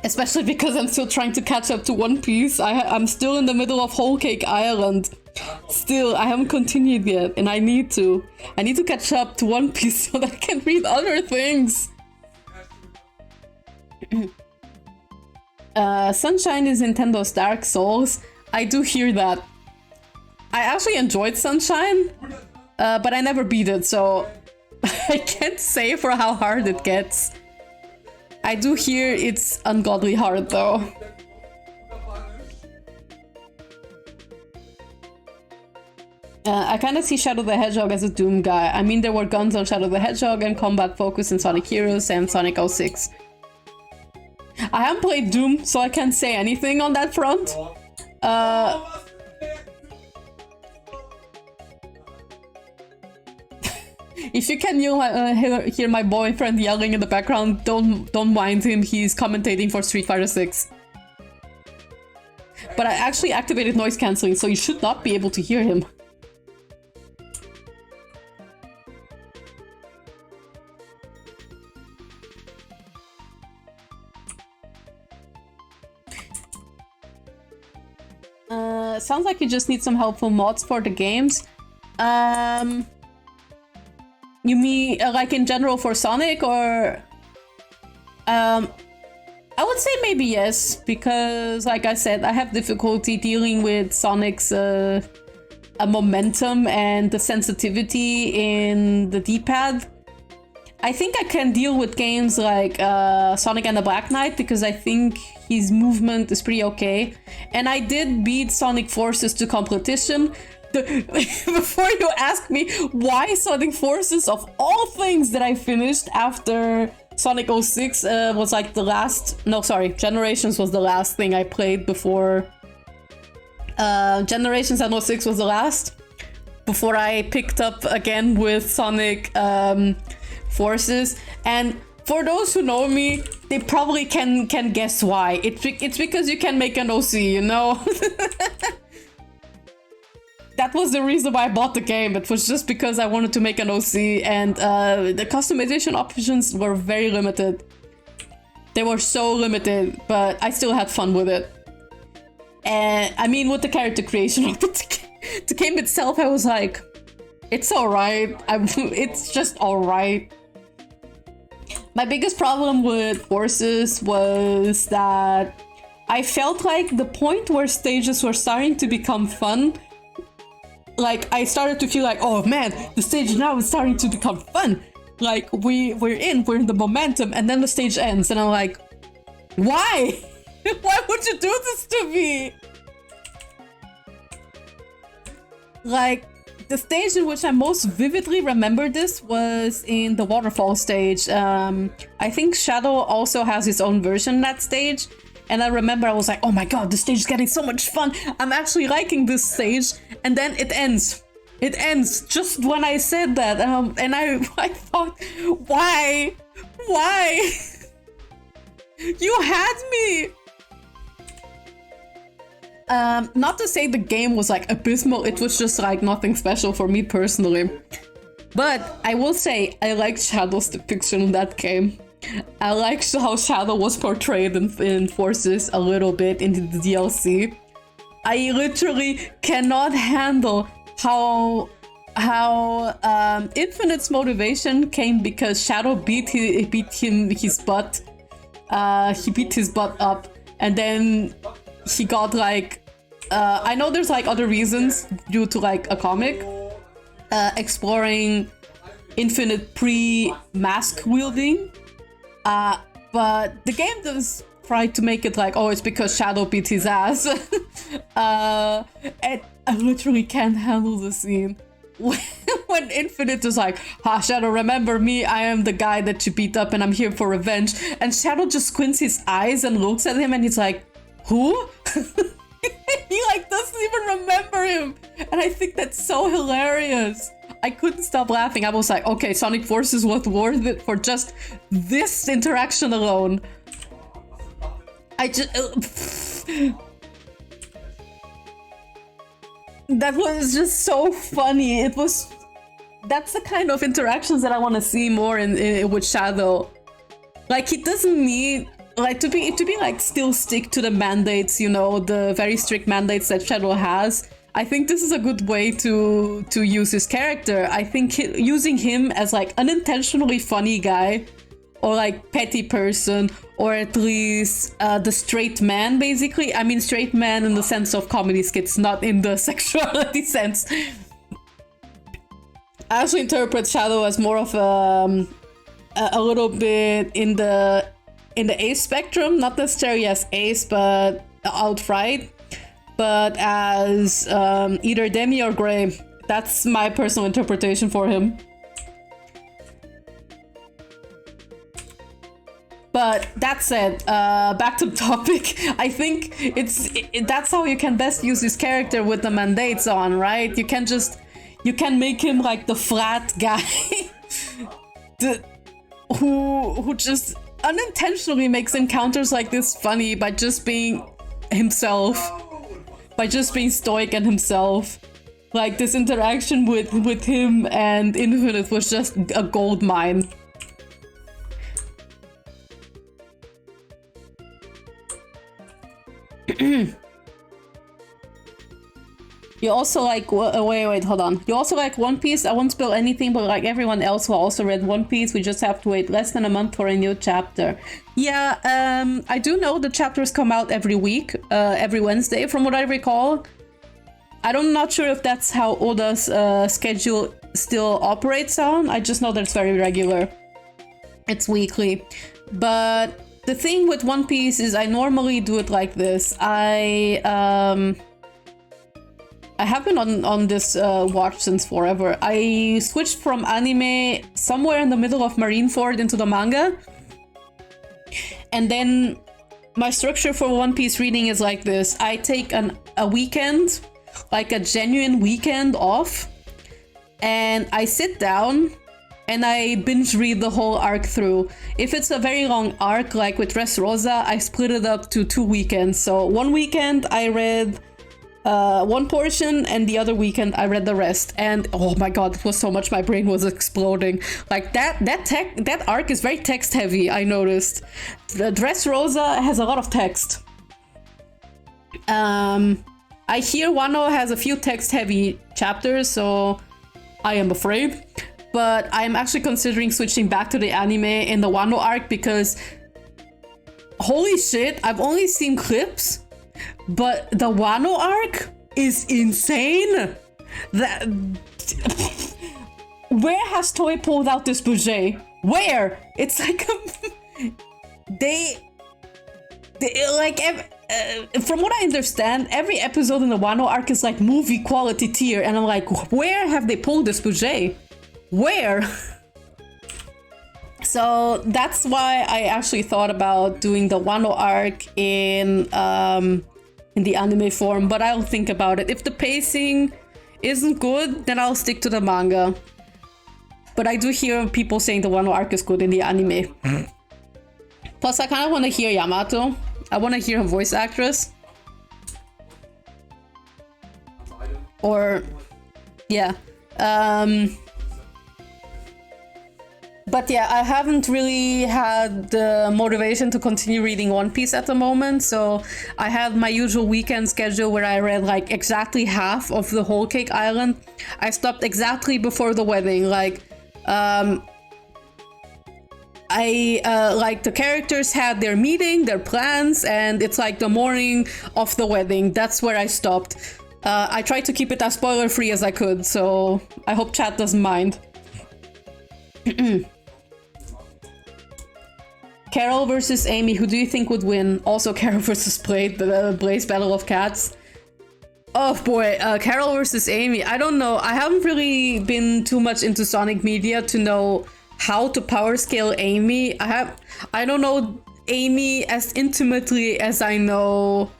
Especially because I'm still trying to catch up to One Piece. I'm still in the middle of Whole Cake Island. Still, I haven't continued yet, and I need to. I need to catch up to One Piece so that I can read other things. Sunshine is Nintendo's Dark Souls. I do hear that. I actually enjoyed Sunshine, but I never beat it, so I can't say for how hard it gets. I do hear it's ungodly hard though. I kind of see Shadow the Hedgehog as a Doom guy. I mean, there were guns on Shadow the Hedgehog and combat focus in Sonic Heroes and Sonic 06. I haven't played Doom, so I can't say anything on that front. If you can hear my boyfriend yelling in the background, don't mind him. He's commentating for Street Fighter 6. But I actually activated noise cancelling, so you should not be able to hear him. Sounds like you just need some helpful mods for the games. You mean like in general for Sonic, or I would say maybe yes, because like I said, I have difficulty dealing with Sonic's momentum and the sensitivity in the D-pad. I think I can deal with games like Sonic and the Black Knight, because I think his movement is pretty okay. And I did beat Sonic Forces to competition. Before you ask me why Sonic Forces, of all things that I finished after Sonic 06 was like the last... No, sorry, Generations was the last thing I played before... Generations and 06 was the last. Before I picked up again with Sonic Forces. And for those who know me, they probably can guess why. It's because you can make an OC, you know? That was the reason why I bought the game. It was just because I wanted to make an OC, and the customization options were very limited. They were so limited, but I still had fun with it. And I mean, with the character creation of the game itself, I was like, it's alright. It's just alright. My biggest problem with Forces was that I felt like the point where stages were starting to become fun, like I started to feel like, oh man, the stage now is starting to become fun. Like we're in the momentum, and then the stage ends, and I'm like, why? Why would you do this to me? Like, the stage in which I most vividly remember this was in the waterfall stage. I think Shadow also has his own version of that stage. And I remember I was like, oh my god, the stage is getting so much fun. I'm actually liking this stage. And then it ends. It ends just when I said that. And I thought, why? Why? You had me. Not to say the game was like abysmal, it was just like nothing special for me personally. But I will say I liked Shadow's depiction in that game. I liked how Shadow was portrayed in Forces a little bit in the DLC. I literally cannot handle how Infinite's motivation came because Shadow beat his butt. He beat his butt up, and then he got like I know there's like other reasons due to like a comic exploring Infinite pre-mask wielding, but the game does try to make it like, oh, it's because Shadow beat his ass. And I literally can't handle the scene when Infinite is like, ha, Shadow, remember me, I am the guy that you beat up and I'm here for revenge. And Shadow just squints his eyes and looks at him and he's like, who? He like doesn't even remember him. And I think that's so hilarious. I couldn't stop laughing. I was like, okay, Sonic Forces was worth it for just this interaction alone. I just... that was just so funny. It was... That's the kind of interactions that I want to see more in with Shadow. Like, he doesn't need... Like, to be like, still stick to the mandates, you know, the very strict mandates that Shadow has. I think this is a good way to use his character. I think using him as, like, unintentionally funny guy, or, like, petty person, or at least the straight man, basically. I mean, straight man in the sense of comedy skits, not in the sexuality sense. I also interpret Shadow as more of a little bit in the ace spectrum, not necessarily as ace, but outright, but as either Demi or Gray. That's my personal interpretation for him. But that said, back to the topic. I think that's how you can best use this character with the mandates on, right? You you can make him like the frat guy who just unintentionally makes encounters like this funny by just being himself, by just being stoic and himself. Like this interaction with him and Infinite was just a gold mine. You also like, wait, hold on. You also like One Piece? I won't spill anything, but like everyone else who also read One Piece, we just have to wait less than a month for a new chapter. Yeah, I do know the chapters come out every week, every Wednesday, from what I recall. I'm not sure if that's how Oda's schedule still operates on. I just know that it's very regular. It's weekly. But the thing with One Piece is I normally do it like this. I have been on this watch since forever. I switched from anime somewhere in the middle of Marineford into the manga. And then my structure for One Piece reading is like this. I take a weekend, like a genuine weekend off, and I sit down and I binge read the whole arc through. If it's a very long arc, like with Dressrosa, I split it up to 2 weekends. So one weekend I read one portion, and the other weekend I read the rest. And oh my god, it was so much, my brain was exploding. Like that arc is very text heavy, I noticed. The Dressrosa has a lot of text. I hear Wano has a few text heavy chapters, so I am afraid. But I'm actually considering switching back to the anime in the Wano arc because holy shit, I've only seen clips, but the Wano arc is insane. Where has Toei pulled out this budget? Where? It's like they like from what I understand, every episode in the Wano arc is like movie quality tier, and I'm like, where have they pulled this budget? Where? So that's why I actually thought about doing the Wano arc in the anime form, but I'll think about it. If the pacing isn't good, then I'll stick to the manga. But I do hear people saying the Wano arc is good in the anime. Plus, I kind of want to hear Yamato. I want to hear her voice actress. Or, yeah. But yeah, I haven't really had the motivation to continue reading One Piece at the moment, so I had my usual weekend schedule where I read like exactly half of the Whole Cake Island. I stopped exactly before the wedding, like like the characters had their meeting, their plans, and it's like the morning of the wedding. That's where I stopped. I tried to keep it as spoiler free as I could, so I hope chat doesn't mind. Carol versus Amy, who do you think would win? Also Carol versus Blaze Battle of Cats. Oh boy, Carol versus Amy. I don't know. I haven't really been too much into Sonic media to know how to power scale Amy. I don't know Amy as intimately as I know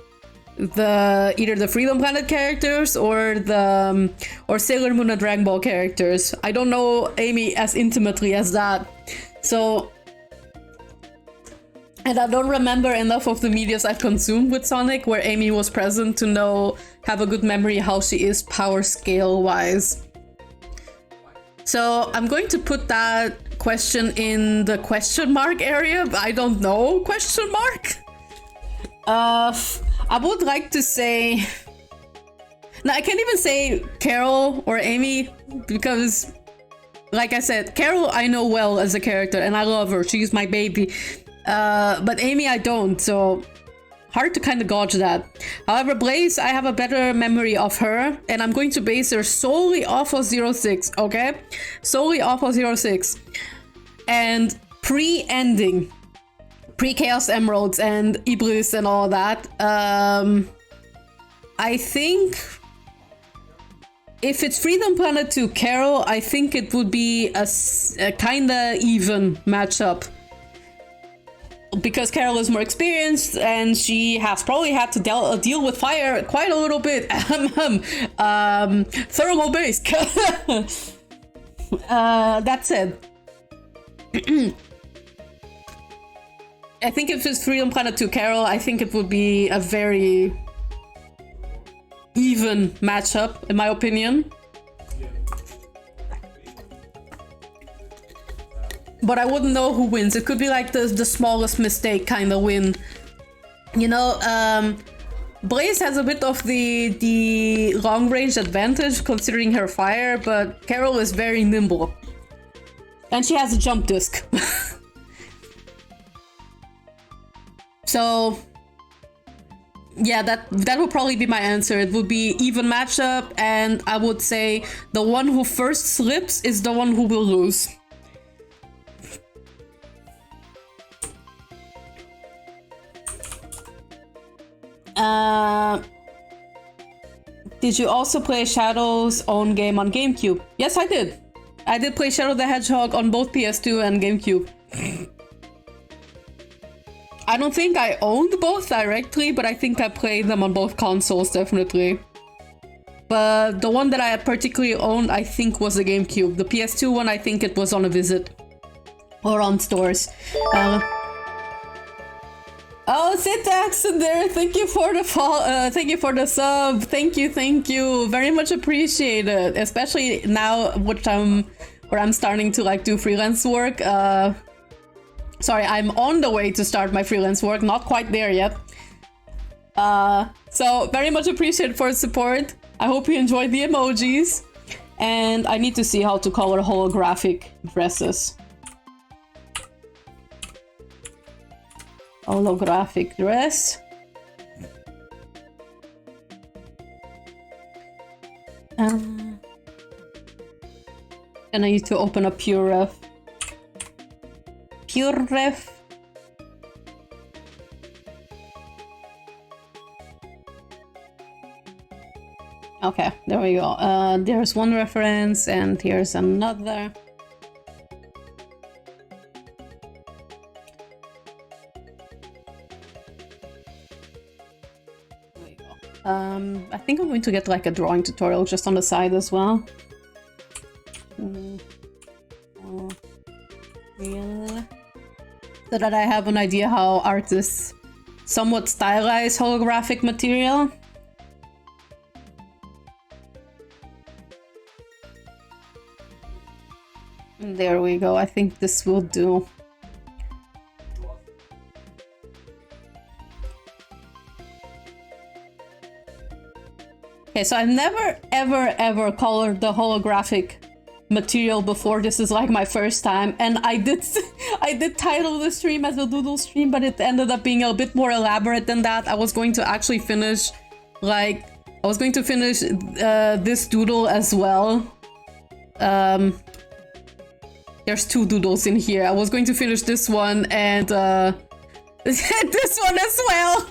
either the Freedom Planet characters or Sailor Moon and Dragon Ball characters. I don't know Amy as intimately as that. So, and I don't remember enough of the medias I've consumed with Sonic where Amy was present to have a good memory how she is power scale wise. So I'm going to put that question in the question mark area, but I don't know, question mark? I would like to say... No, I can't even say Carol or Amy because, like I said, Carol I know well as a character and I love her, she's my baby. But Amy I don't, so hard to kind of gauge that. However, Blaze, I have a better memory of her, and I'm going to base her solely off of 06, okay? Solely off of 06. And pre-ending, pre-Chaos Emeralds and Iblis and all that, I think if it's Freedom Planet to Carol, I think it would be a kinda even matchup. because Carol is more experienced and she has probably had to deal with fire quite a little bit. Thermal based. That said, I think if it's Freedom Planet to Carol, I think it would be a very even matchup, in my opinion. But I wouldn't know who wins. It could be like the smallest mistake kind of win. You know, Blaze has a bit of the long range advantage considering her fire, but Carol is very nimble. And she has a jump disc. So yeah, that would probably be my answer. It would be even matchup, and I would say the one who first slips is the one who will lose. Did you also play Shadow's own game on GameCube? Yes, I did. I did play Shadow the Hedgehog on both PS2 and GameCube. I don't think I owned both directly, but I think I played them on both consoles, definitely. But the one that I particularly owned, I think, was the GameCube. The PS2 one, I think it was on a visit. Or on stores. Oh, Syntax in there! Thank you for the thank you for the sub. Thank you. Very much appreciated. Especially now, where I'm starting to like do freelance work. Sorry, I'm on the way to start my freelance work. Not quite there yet. So very much appreciated for the support. I hope you enjoyed the emojis. And I need to see how to color holographic dresses. Holographic dress. And I need to open a PureRef. PureRef. Okay, there we go. There's one reference and here's another. I think I'm going to get like a drawing tutorial just on the side as well. So that I have an idea how artists somewhat stylize holographic material. There we go. I think this will do. Okay, so I've never ever colored the holographic material before. This is like my first time, and I did title the stream as a doodle stream, but it ended up being a bit more elaborate than that. I was going to actually finish this doodle as well. There's two doodles in here. I was going to finish this one and this one as well.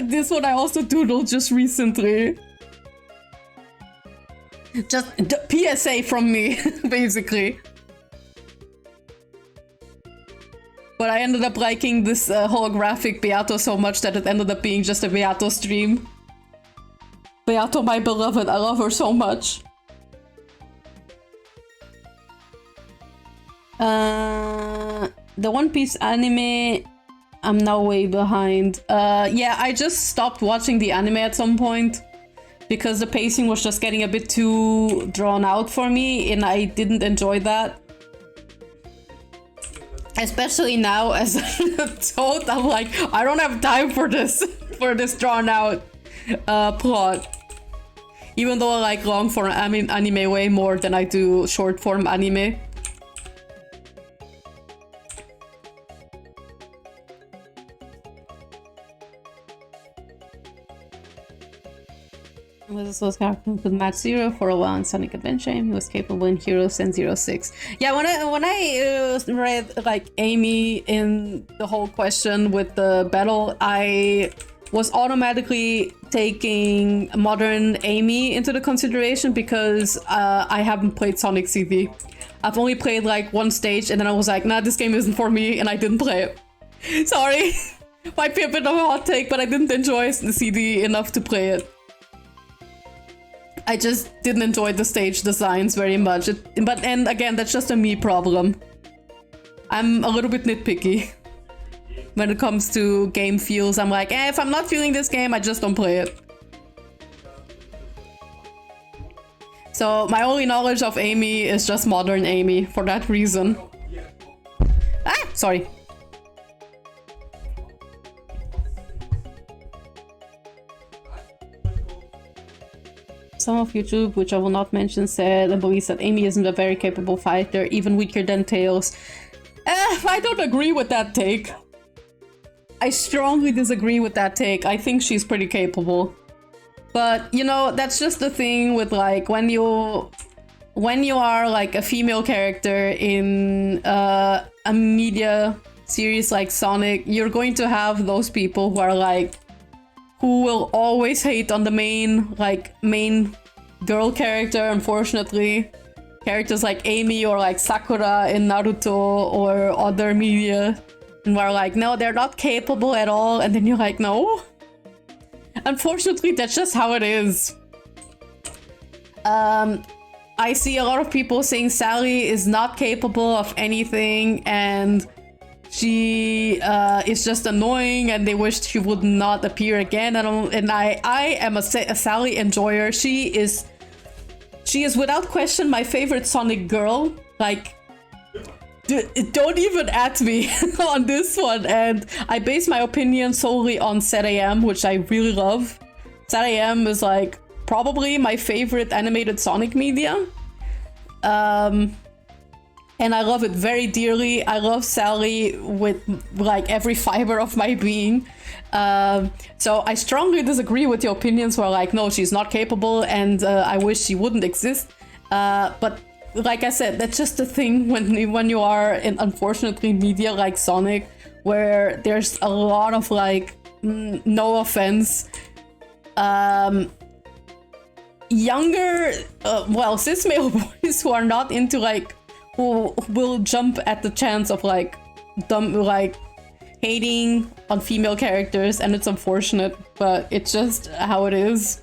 This one I also doodled just recently. Just the PSA from me, basically. But I ended up liking this holographic Beato so much that it ended up being just a Beato stream. Beato, my beloved, I love her so much. The One Piece anime, I'm now way behind. Yeah, I just stopped watching the anime at some point because the pacing was just getting a bit too drawn out for me, and I didn't enjoy that. Especially now as an adult, I'm like, I don't have time for this, drawn out plot. Even though I like long form anime way more than I do short form anime. This was character with Match Zero for a while in Sonic Adventure. He was capable in Heroes and 06. Yeah, when I read like Amy in the whole question with the battle, I was automatically taking modern Amy into the consideration because I haven't played Sonic CD. I've only played like one stage and then I was like, nah, this game isn't for me, and I didn't play it. Sorry. Might be a bit of a hot take, but I didn't enjoy the CD enough to play it. I just didn't enjoy the stage designs very much. And again, that's just a me problem. I'm a little bit nitpicky. When it comes to game feels, I'm like, if I'm not feeling this game, I just don't play it. So my only knowledge of Amy is just modern Amy for that reason. Ah, sorry. Some of YouTube, which I will not mention, said and believes that Amy isn't a very capable fighter, even weaker than Tails. I don't agree with that take. I strongly disagree with that take. I think she's pretty capable. But, you know, that's just the thing with, like, when you are, like, a female character in a media series like Sonic, you're going to have those people who are, like, who will always hate on the main girl character, unfortunately. Characters like Amy or, like, Sakura in Naruto or other media. And we're like, no, they're not capable at all. And then you're like, no. Unfortunately, that's just how it is. I see a lot of people saying Sally is not capable of anything and she is just annoying and they wish she would not appear again. And I am a Sally enjoyer. She is without question my favorite Sonic girl. Like, don't even at me on this one. And I base my opinion solely on SatAM, which I really love. SatAM is like probably my favorite animated Sonic media. And I love it very dearly. I love Sally with like every fiber of my being. So I strongly disagree with your opinions where like, no, she's not capable and I wish she wouldn't exist. But like I said, that's just the thing when you are in, unfortunately, media like Sonic, where there's a lot of like, no offense, younger, well, cis male boys who are not into like, who will jump at the chance of like, hating on female characters, and it's unfortunate, but it's just how it is.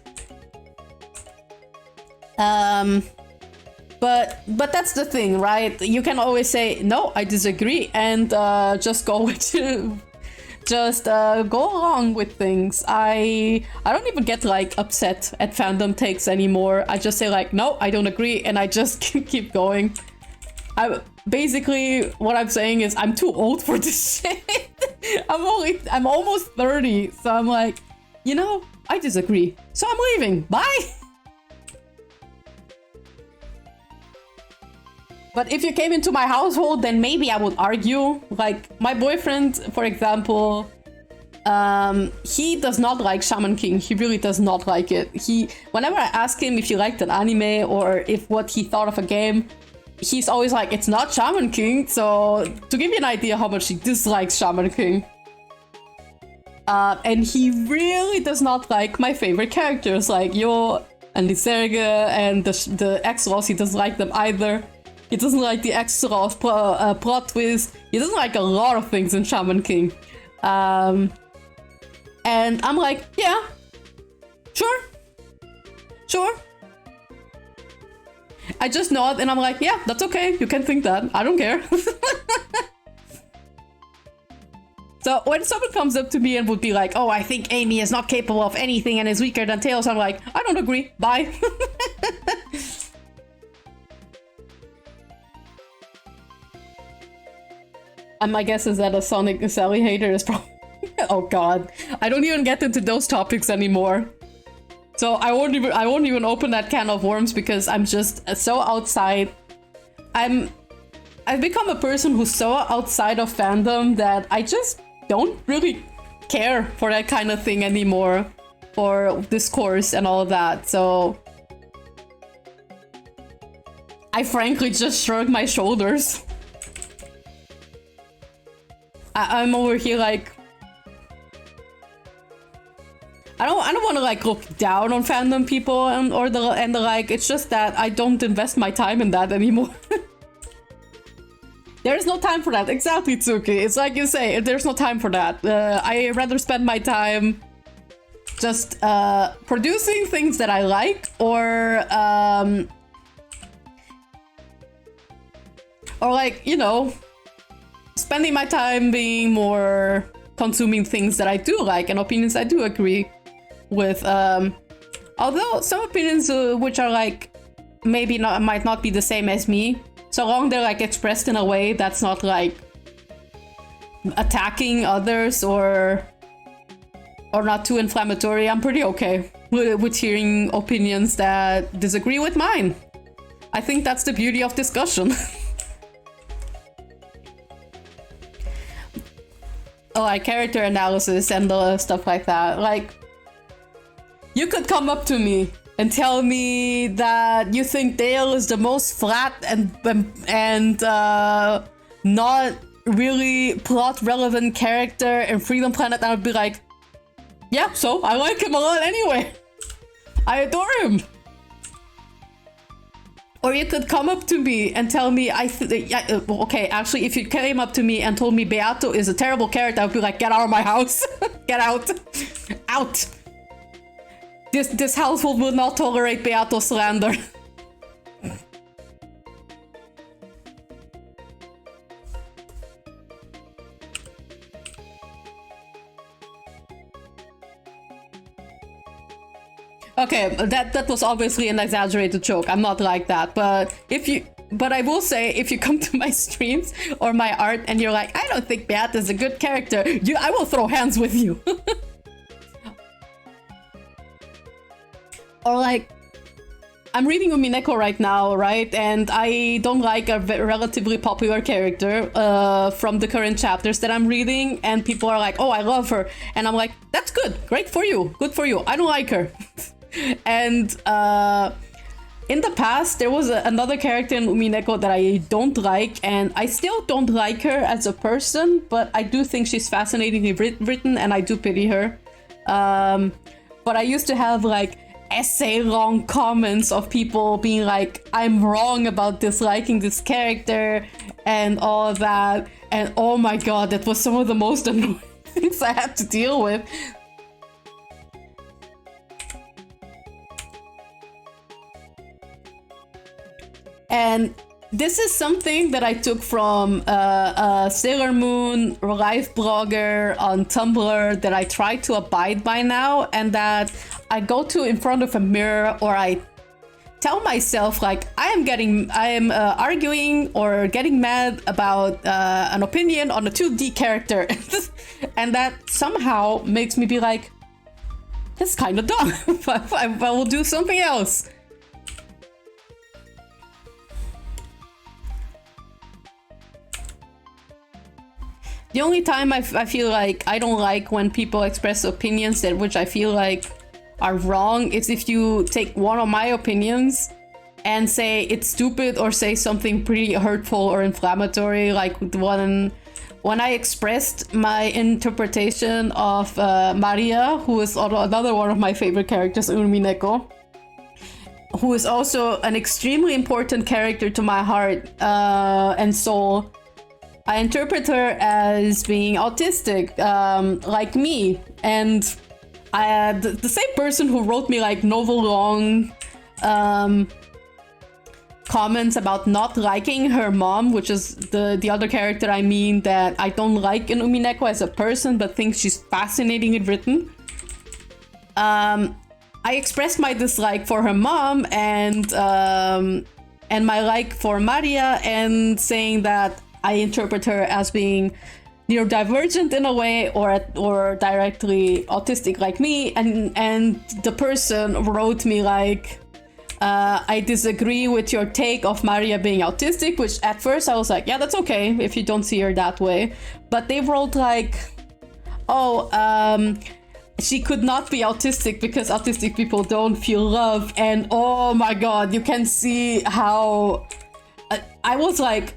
But that's the thing, right? You can always say, no, I disagree, and just go with go along with things. I don't even get like upset at fandom takes anymore. I just say like, no, I don't agree, and I just keep going. Basically what I'm saying is I'm too old for this shit. I'm almost 30, so I'm like, you know, I disagree, so I'm leaving. Bye. But if you came into my household, then maybe I would argue. Like, my boyfriend, for example, he does not like Shaman King. He really does not like it. Whenever I ask him if he liked an anime or if what he thought of a game, he's always like, it's not Shaman King. So, to give you an idea how much he dislikes Shaman King. And he really does not like my favorite characters, like Yo and Lyserge and the X-Ross. He doesn't like them either. He doesn't like the extra plot twist. He doesn't like a lot of things in Shaman King. And I'm like, yeah, sure. I just nod and I'm like, yeah, that's okay. You can think that. I don't care. So when someone comes up to me and would be like, oh, I think Amy is not capable of anything and is weaker than Tails, I'm like, I don't agree. Bye. My guess is that a Sonic Sally hater is probably... Oh god. I don't even get into those topics anymore. So I won't even open that can of worms because I'm just so outside. I've become a person who's so outside of fandom that I just don't really care for that kind of thing anymore. For discourse and all of that, so... I frankly just shrug my shoulders. I'm over here like... I don't want to like look down on fandom people and the like. It's just that I don't invest my time in that anymore. There's no time for that. Exactly, Tsuki. It's like you say, there's no time for that. I rather spend my time just producing things that I like, or like, you know, spending my time being more consuming things that I do like and opinions I do agree with. Although some opinions which are like maybe not might not be the same as me, so long they're like expressed in a way that's not like attacking others or not too inflammatory, I'm pretty okay with hearing opinions that disagree with mine. I think that's the beauty of discussion. Like character analysis and stuff like that. Like, you could come up to me and tell me that you think Dale is the most flat and not really plot relevant character in Freedom Planet, and I'd be like, yeah, so I like him a lot anyway. I adore him. Or you could come up to me and tell me, okay, actually, if you came up to me and told me Beato is a terrible character, I'd be like, get out of my house. Get out. Out. This household will not tolerate Beato slander. Okay, that was obviously an exaggerated joke. I'm not like that, but I will say, if you come to my streams or my art and you're like, I don't think Beato is a good character, I will throw hands with you. Or like, I'm reading Umineko right now, right? And I don't like a relatively popular character from the current chapters that I'm reading, and people are like, oh, I love her. And I'm like, that's good. Great for you. Good for you. I don't like her. And in the past, there was another character in Umineko that I don't like, and I still don't like her as a person, but I do think she's fascinatingly written, and I do pity her. But I used to have like essay-long comments of people being like, I'm wrong about disliking this character and all of that, and oh my god, that was some of the most annoying things I had to deal with. And this is something that I took from Sailor Moon life blogger on Tumblr that I try to abide by now, and that I go to in front of a mirror, or I tell myself like I am arguing or getting mad about an opinion on a 2D character, and that somehow makes me be like, that's kind of dumb. I will do something else. The only time I feel like I don't like when people express opinions that which I feel like are wrong is if you take one of my opinions and say it's stupid or say something pretty hurtful or inflammatory, like when I expressed my interpretation of Maria, who is another one of my favorite characters in Umineko, who is also an extremely important character to my heart and soul. I interpret her as being autistic, like me, and the same person who wrote me like novel-long comments about not liking her mom, which is the other character I mean that I don't like in Umineko as a person, but think she's fascinatingly written. I expressed my dislike for her mom and my like for Maria, and saying that I interpret her as being neurodivergent in a way, or directly autistic like me, and the person wrote me like, I disagree with your take of Maria being autistic, which at first I was like, yeah, that's okay if you don't see her that way. But they wrote like, oh, she could not be autistic because autistic people don't feel love, and oh my god, you can see how I was like,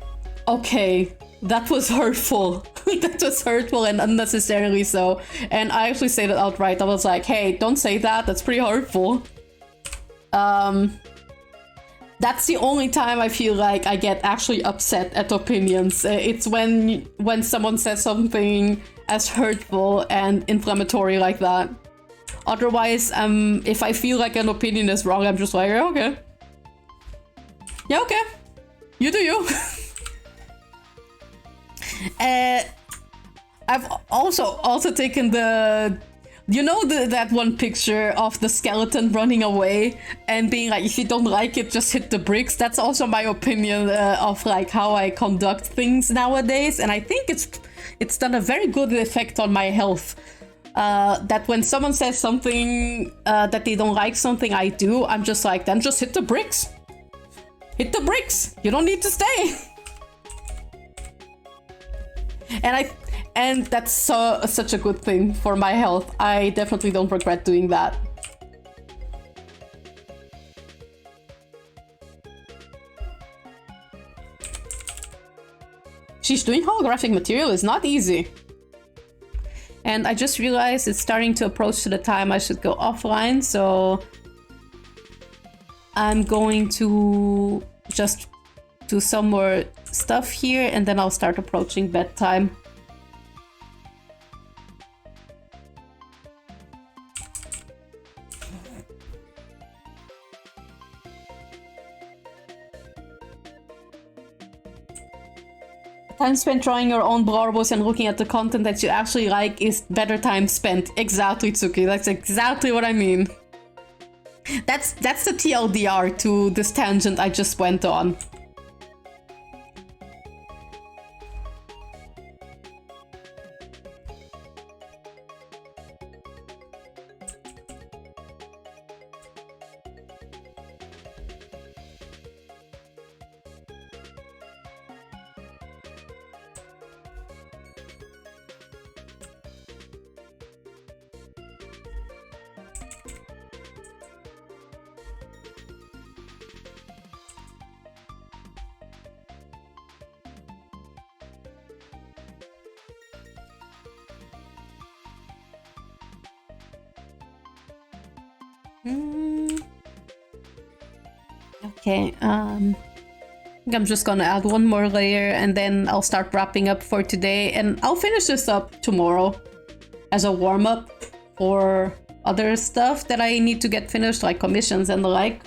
okay, that was hurtful. That was hurtful and unnecessarily so. And I actually said it outright. I was like, hey, don't say that. That's pretty hurtful. That's the only time I feel like I get actually upset at opinions. It's when someone says something as hurtful and inflammatory like that. Otherwise, if I feel like an opinion is wrong, I'm just like, yeah, okay. Yeah, okay. You do you. I've also taken the... You know that one picture of the skeleton running away and being like, if you don't like it, just hit the bricks? That's also my opinion of like how I conduct things nowadays. And I think it's done a very good effect on my health. That when someone says something that they don't like something I do, I'm just like, then just hit the bricks. Hit the bricks. You don't need to stay. And that's such a good thing for my health. I definitely don't regret doing that. She's doing holographic material is not easy. And I just realized it's starting to approach to the time I should go offline, so I'm going to just do some more stuff here and then I'll start approaching bedtime. Time spent drawing your own brawlers and looking at the content that you actually like is better time spent. Exactly, Tsuki. That's exactly what I mean. That's the TLDR to this tangent I just went on. Okay, I think I'm just gonna add one more layer and then I'll start wrapping up for today, and I'll finish this up tomorrow as a warm-up for other stuff that I need to get finished, like commissions and the like.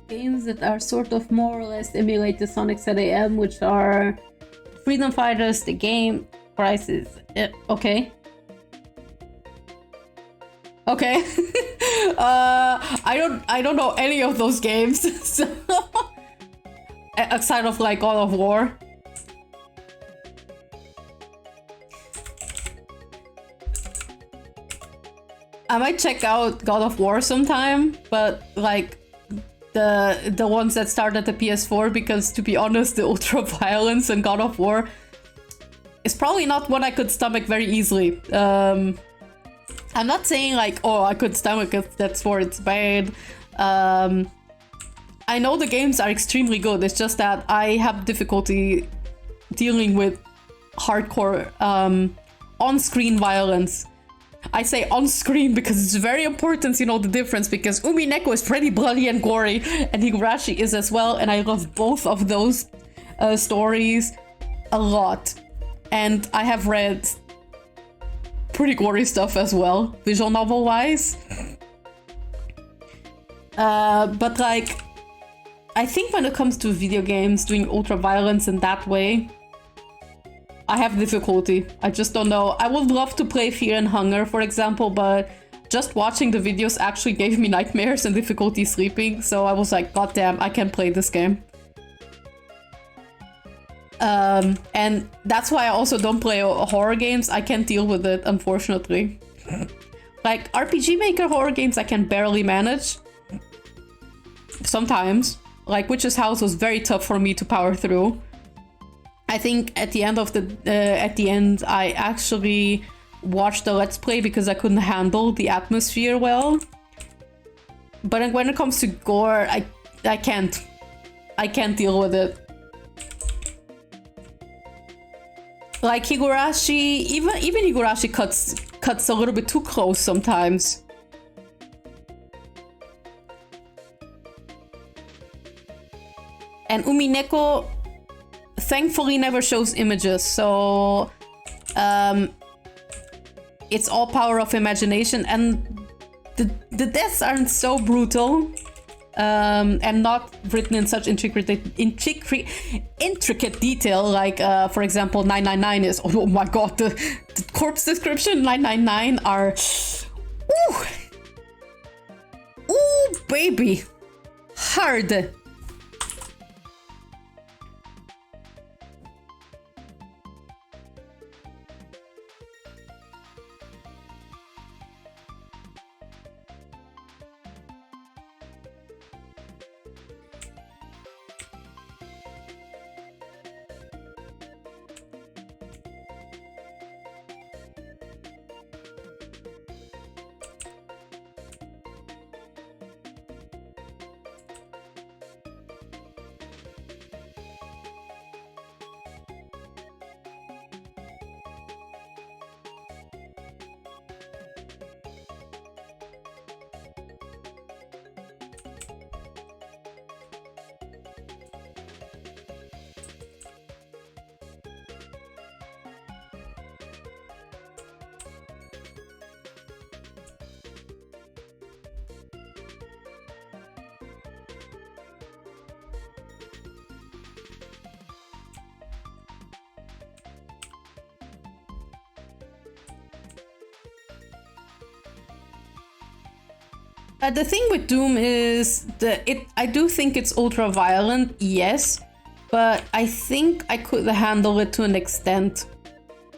Games that are sort of more or less emulate the Sonic ZAM, which are Freedom Fighters, the game, Crisis. Okay. Okay. I don't know any of those games, so outside of like God of War. I might check out God of War sometime, but like the ones that start at the PS4, because to be honest, the ultra violence in God of War is probably not what I could stomach very easily. I'm not saying like, oh, I could stomach it, that's where it's bad. I know the games are extremely good, it's just that I have difficulty dealing with hardcore on-screen violence. I say on screen because it's very important, you know, the difference, because Umineko is pretty bloody and gory, and Higurashi is as well, and I love both of those stories a lot. And I have read pretty gory stuff as well, visual novel wise. But like, I think when it comes to video games, doing ultra violence in that way, I have difficulty. I just don't know. I would love to play Fear and Hunger, for example, but just watching the videos actually gave me nightmares and difficulty sleeping, so I was like, god damn, I can't play this game. And that's why I also don't play horror games. I can't deal with it, unfortunately. Like, RPG Maker horror games I can barely manage. Sometimes. Like, Witch's House was very tough for me to power through. I think at the end I actually watched the Let's Play because I couldn't handle the atmosphere well. But when it comes to gore, I can't deal with it. Like Higurashi, even Higurashi cuts a little bit too close sometimes. And Umineko thankfully never shows images, so it's all power of imagination, and the deaths aren't so brutal. And not written in such intricate detail, like for example 999 is. Oh my god, the corpse description 999 are ooh baby hard. The thing with Doom is I do think it's ultra violent, yes, but I think I could handle it to an extent.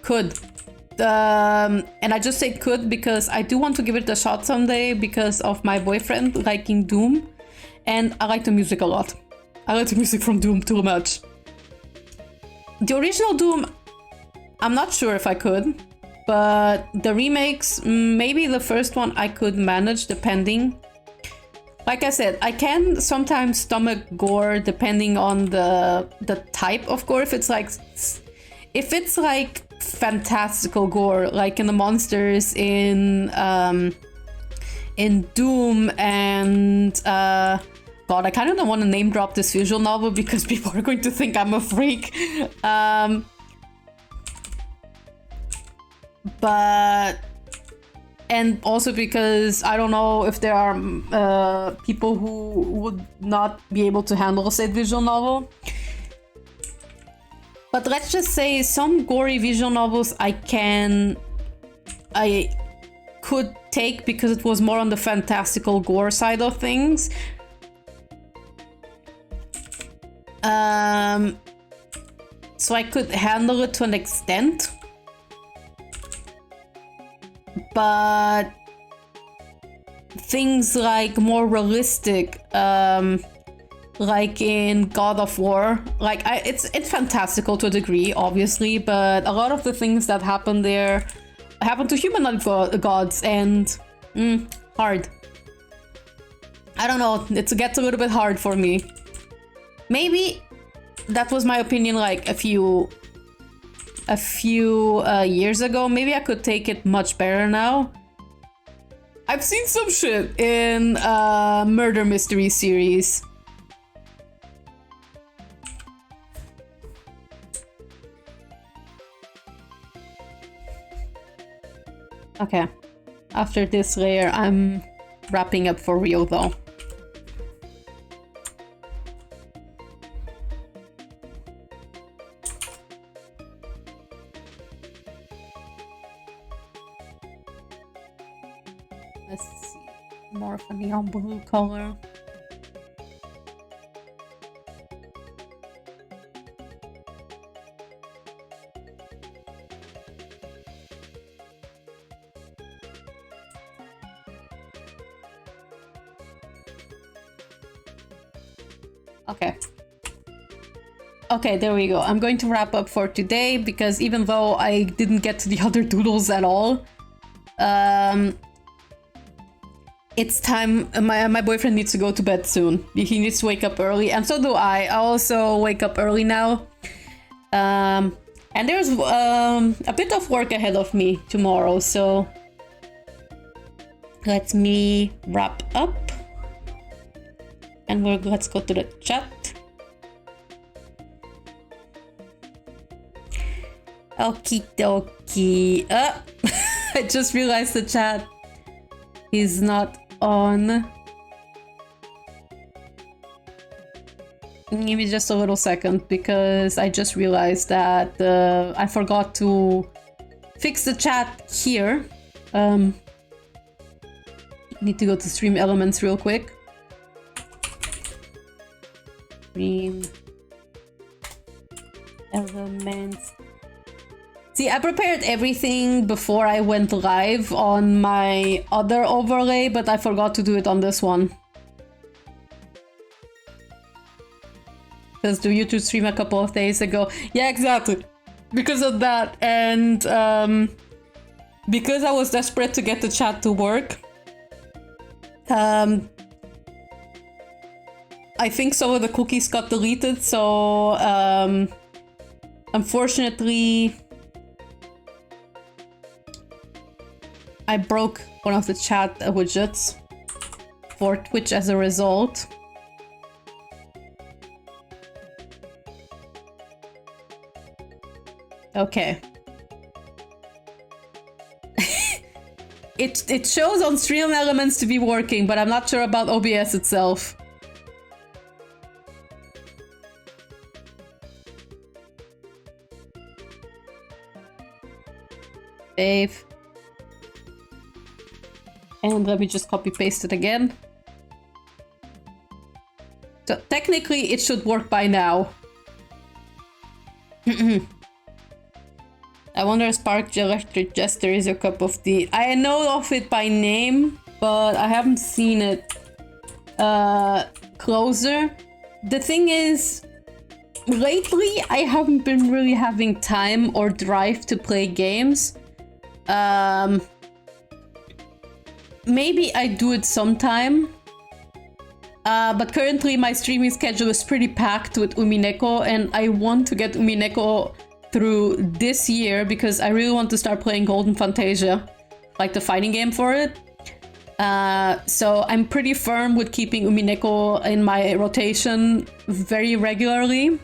Could. And I just say could because I do want to give it a shot someday because of my boyfriend liking Doom, and I like the music a lot. I like the music from Doom too much. The original Doom, I'm not sure if I could. But the remakes, maybe the first one I could manage depending. Like I said, I can sometimes stomach gore depending on the type of gore. If it's like fantastical gore, like in the monsters in Doom and God, I kind of don't want to name drop this visual novel because people are going to think I'm a freak. But and also because I don't know if there are people who would not be able to handle said visual novel. But let's just say some gory visual novels I could take because it was more on the fantastical gore side of things. So I could handle it to an extent. But things like more realistic, like in God of War, like it's fantastical to a degree, obviously, but a lot of the things that happen there happen to humanoid gods, and hard. I don't know, it gets a little bit hard for me. Maybe that was my opinion like a few years ago. Maybe I could take it much better now. I've seen some shit in murder mystery series. Okay, after this layer, I'm wrapping up for real though. Let's see. More of a neon blue color. Okay. Okay, there we go. I'm going to wrap up for today because even though I didn't get to the other doodles at all, it's time. My boyfriend needs to go to bed soon. He needs to wake up early, and so do I. I also wake up early now. And there's a bit of work ahead of me tomorrow, so let me wrap up. And let's go to the chat. Okie dokie. I just realized the chat is not on. Give me just a little second because I just realized that I forgot to fix the chat here. Need to go to Stream Elements real quick. Stream Elements. See, I prepared everything before I went live on my other overlay, but I forgot to do it on this one. Because the YouTube stream a couple of days ago. Yeah, exactly. Because of that, and because I was desperate to get the chat to work. I think some of the cookies got deleted, so unfortunately I broke one of the chat widgets for Twitch as a result. Okay. It shows on Stream Elements to be working, but I'm not sure about OBS itself. Save. And let me just copy paste it again. So technically it should work by now. I wonder if Spark Electric Jester is your cup of tea. I know of it by name, but I haven't seen it closer. The thing is, lately I haven't been really having time or drive to play games. Maybe I do it sometime. But currently my streaming schedule is pretty packed with Umineko, and I want to get Umineko through this year because I really want to start playing Golden Fantasia, like the fighting game for it. So I'm pretty firm with keeping Umineko in my rotation very regularly.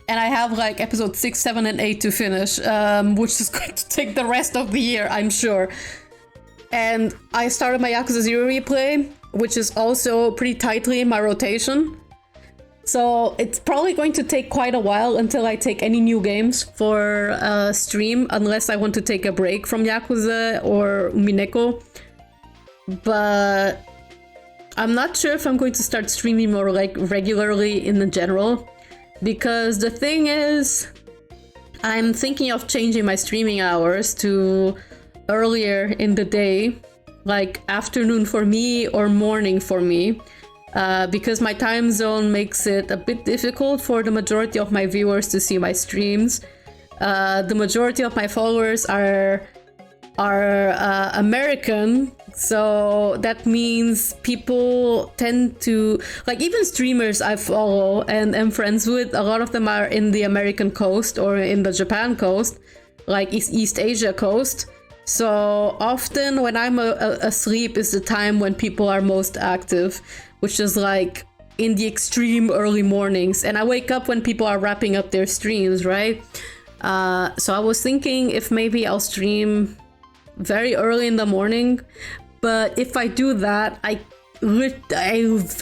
And I have like episode 6, 7, and 8 to finish, which is going to take the rest of the year, I'm sure. And I started my Yakuza 0 replay, which is also pretty tightly in my rotation. So it's probably going to take quite a while until I take any new games for stream, unless I want to take a break from Yakuza or Umineko. But I'm not sure if I'm going to start streaming more like regularly in the general, because the thing is, I'm thinking of changing my streaming hours to earlier in the day, like afternoon for me or morning for me. Because my time zone makes it a bit difficult for the majority of my viewers to see my streams. The majority of my followers are American, so that means people tend to, like, even streamers I follow and am friends with, a lot of them are in the American coast or in the Japan coast, like East Asia coast. So often when I'm asleep is the time when people are most active, which is like in the extreme early mornings. And I wake up when people are wrapping up their streams, right? So I was thinking if maybe I'll stream very early in the morning. But if I do that, I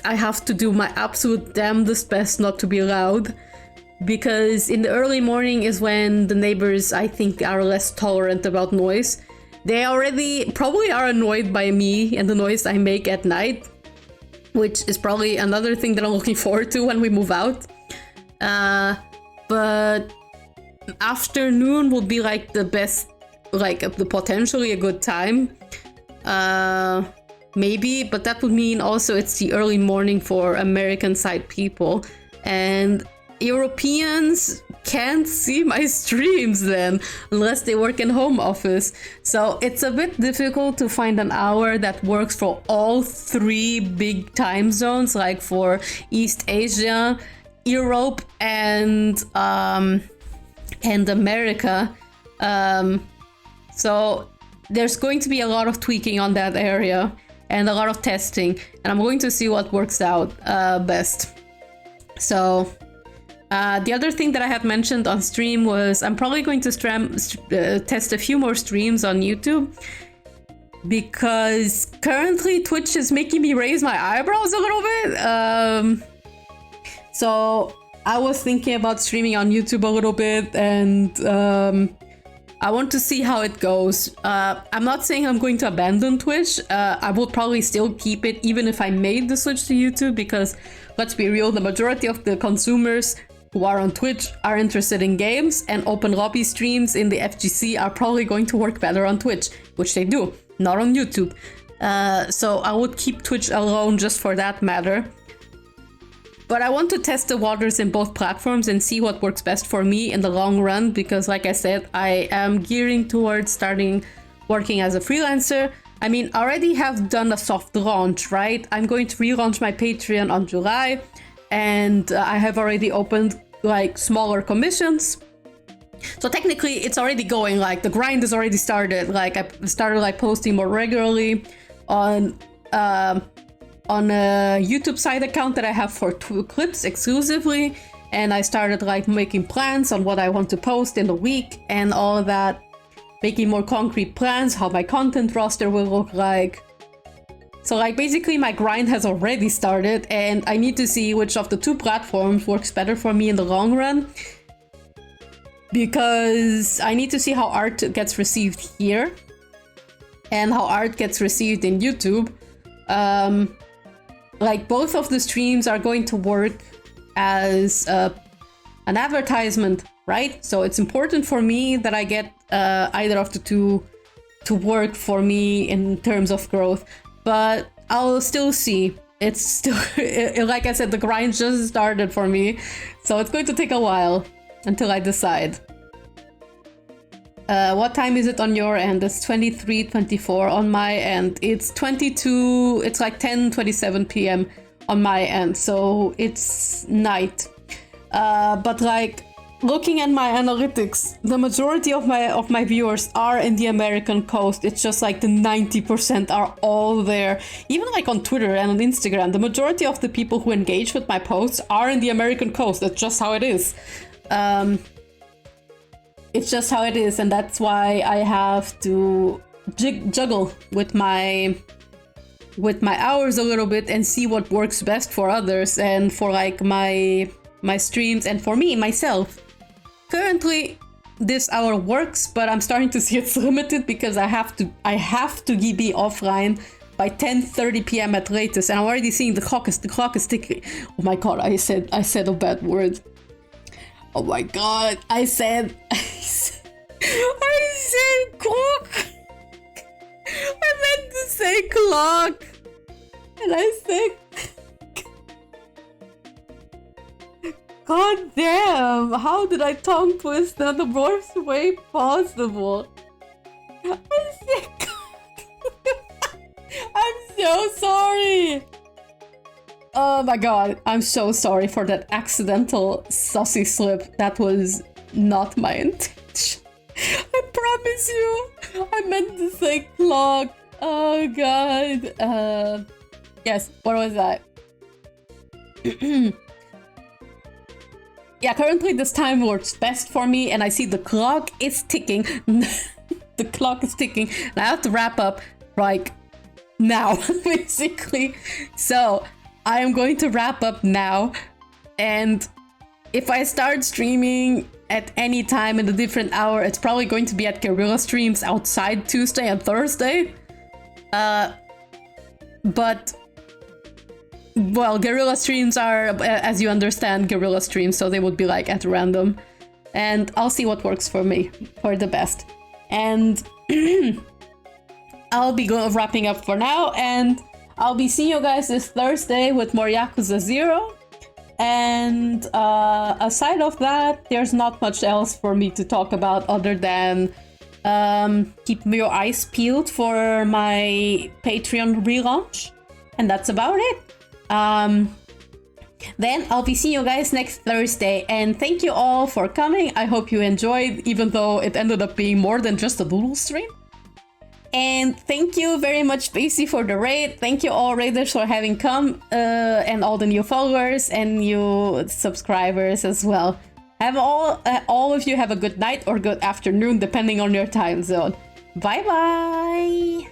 have to do my absolute damnedest best not to be loud. Because in the early morning is when the neighbors, I think, are less tolerant about noise. They already probably are annoyed by me and the noise I make at night, which is probably another thing that I'm looking forward to when we move out. But afternoon will be like the best, like the potentially a good time. Maybe, but that would mean also it's the early morning for American side people, and Europeans can't see my streams then unless they work in home office. So it's a bit difficult to find an hour that works for all three big time zones, like for East Asia, Europe, and America. So there's going to be a lot of tweaking on that area and a lot of testing, and I'm going to see what works out best. So the other thing that I had mentioned on stream was I'm probably going to test a few more streams on YouTube, because currently Twitch is making me raise my eyebrows a little bit. So I was thinking about streaming on YouTube a little bit, and I want to see how it goes. I'm not saying I'm going to abandon Twitch. I will probably still keep it even if I made the switch to YouTube, because let's be real, the majority of the consumers who are on Twitch are interested in games, and open lobby streams in the FGC are probably going to work better on Twitch, which they do, not on YouTube. So I would keep Twitch alone just for that matter. But I want to test the waters in both platforms and see what works best for me in the long run, because like I said, I am gearing towards starting working as a freelancer. I mean, I already have done a soft launch, right? I'm going to relaunch my Patreon on July, and I have already opened like smaller commissions. So technically it's already going, like the grind is already started. Like I started like posting more regularly on a YouTube side account that I have for clips exclusively, and I started like making plans on what I want to post in the week and all of that, making more concrete plans, how my content roster will look like. So like basically my grind has already started, and I need to see which of the two platforms works better for me in the long run, because I need to see how art gets received here and how art gets received in YouTube. Like both of the streams are going to work as an advertisement, right? So it's important for me that I get either of the two to work for me in terms of growth, but I'll still see. It's still, like I said, the grind just started for me, so it's going to take a while until I decide. What time is it on your end? It's 23:24 on my end. It's 22, it's like 10:27 p.m. on my end, so it's night. But like looking at my analytics, the majority of my viewers are in the American coast. It's just like the 90% are all there. Even like on Twitter and on Instagram, the majority of the people who engage with my posts are in the American coast. That's just how it is. It's just how it is, and that's why I have to juggle with my hours a little bit and see what works best for others and for like my streams and for me myself. Currently this hour works, but I'm starting to see it's limited because I have to be offline by 10:30 p.m. at latest, and I'm already seeing the clock is ticking. Oh my god, I said a bad word. Oh my god, I said clock. I meant to say clock. And I said, god damn, how did I tongue twist in the worst way possible? I said I'm so sorry. Oh my god, I'm so sorry for that accidental saucy slip. That was not my intention. I promise you, I meant to say clock. Oh god. Yes, what was that? Yeah, currently this time works best for me, and I see the clock is ticking. The clock is ticking, and I have to wrap up like now, basically. So I am going to wrap up now, and if I start streaming at any time in a different hour. It's probably going to be at Guerrilla Streams outside Tuesday and Thursday. But, well, Guerrilla Streams are, as you understand, Guerrilla Streams, so they would be like at random. And I'll see what works for me, for the best. And I'll be wrapping up for now, and I'll be seeing you guys this Thursday with more Yakuza 0. And aside of that, there's not much else for me to talk about other than keep your eyes peeled for my Patreon relaunch. And that's about it. Then I'll be seeing you guys next Thursday, and thank you all for coming. I hope you enjoyed, even though it ended up being more than just a doodle stream. And thank you very much, Spacey, for the raid. Thank you all raiders for having come, and all the new followers and new subscribers as well. Have all of you have a good night or good afternoon, depending on your time zone. Bye bye!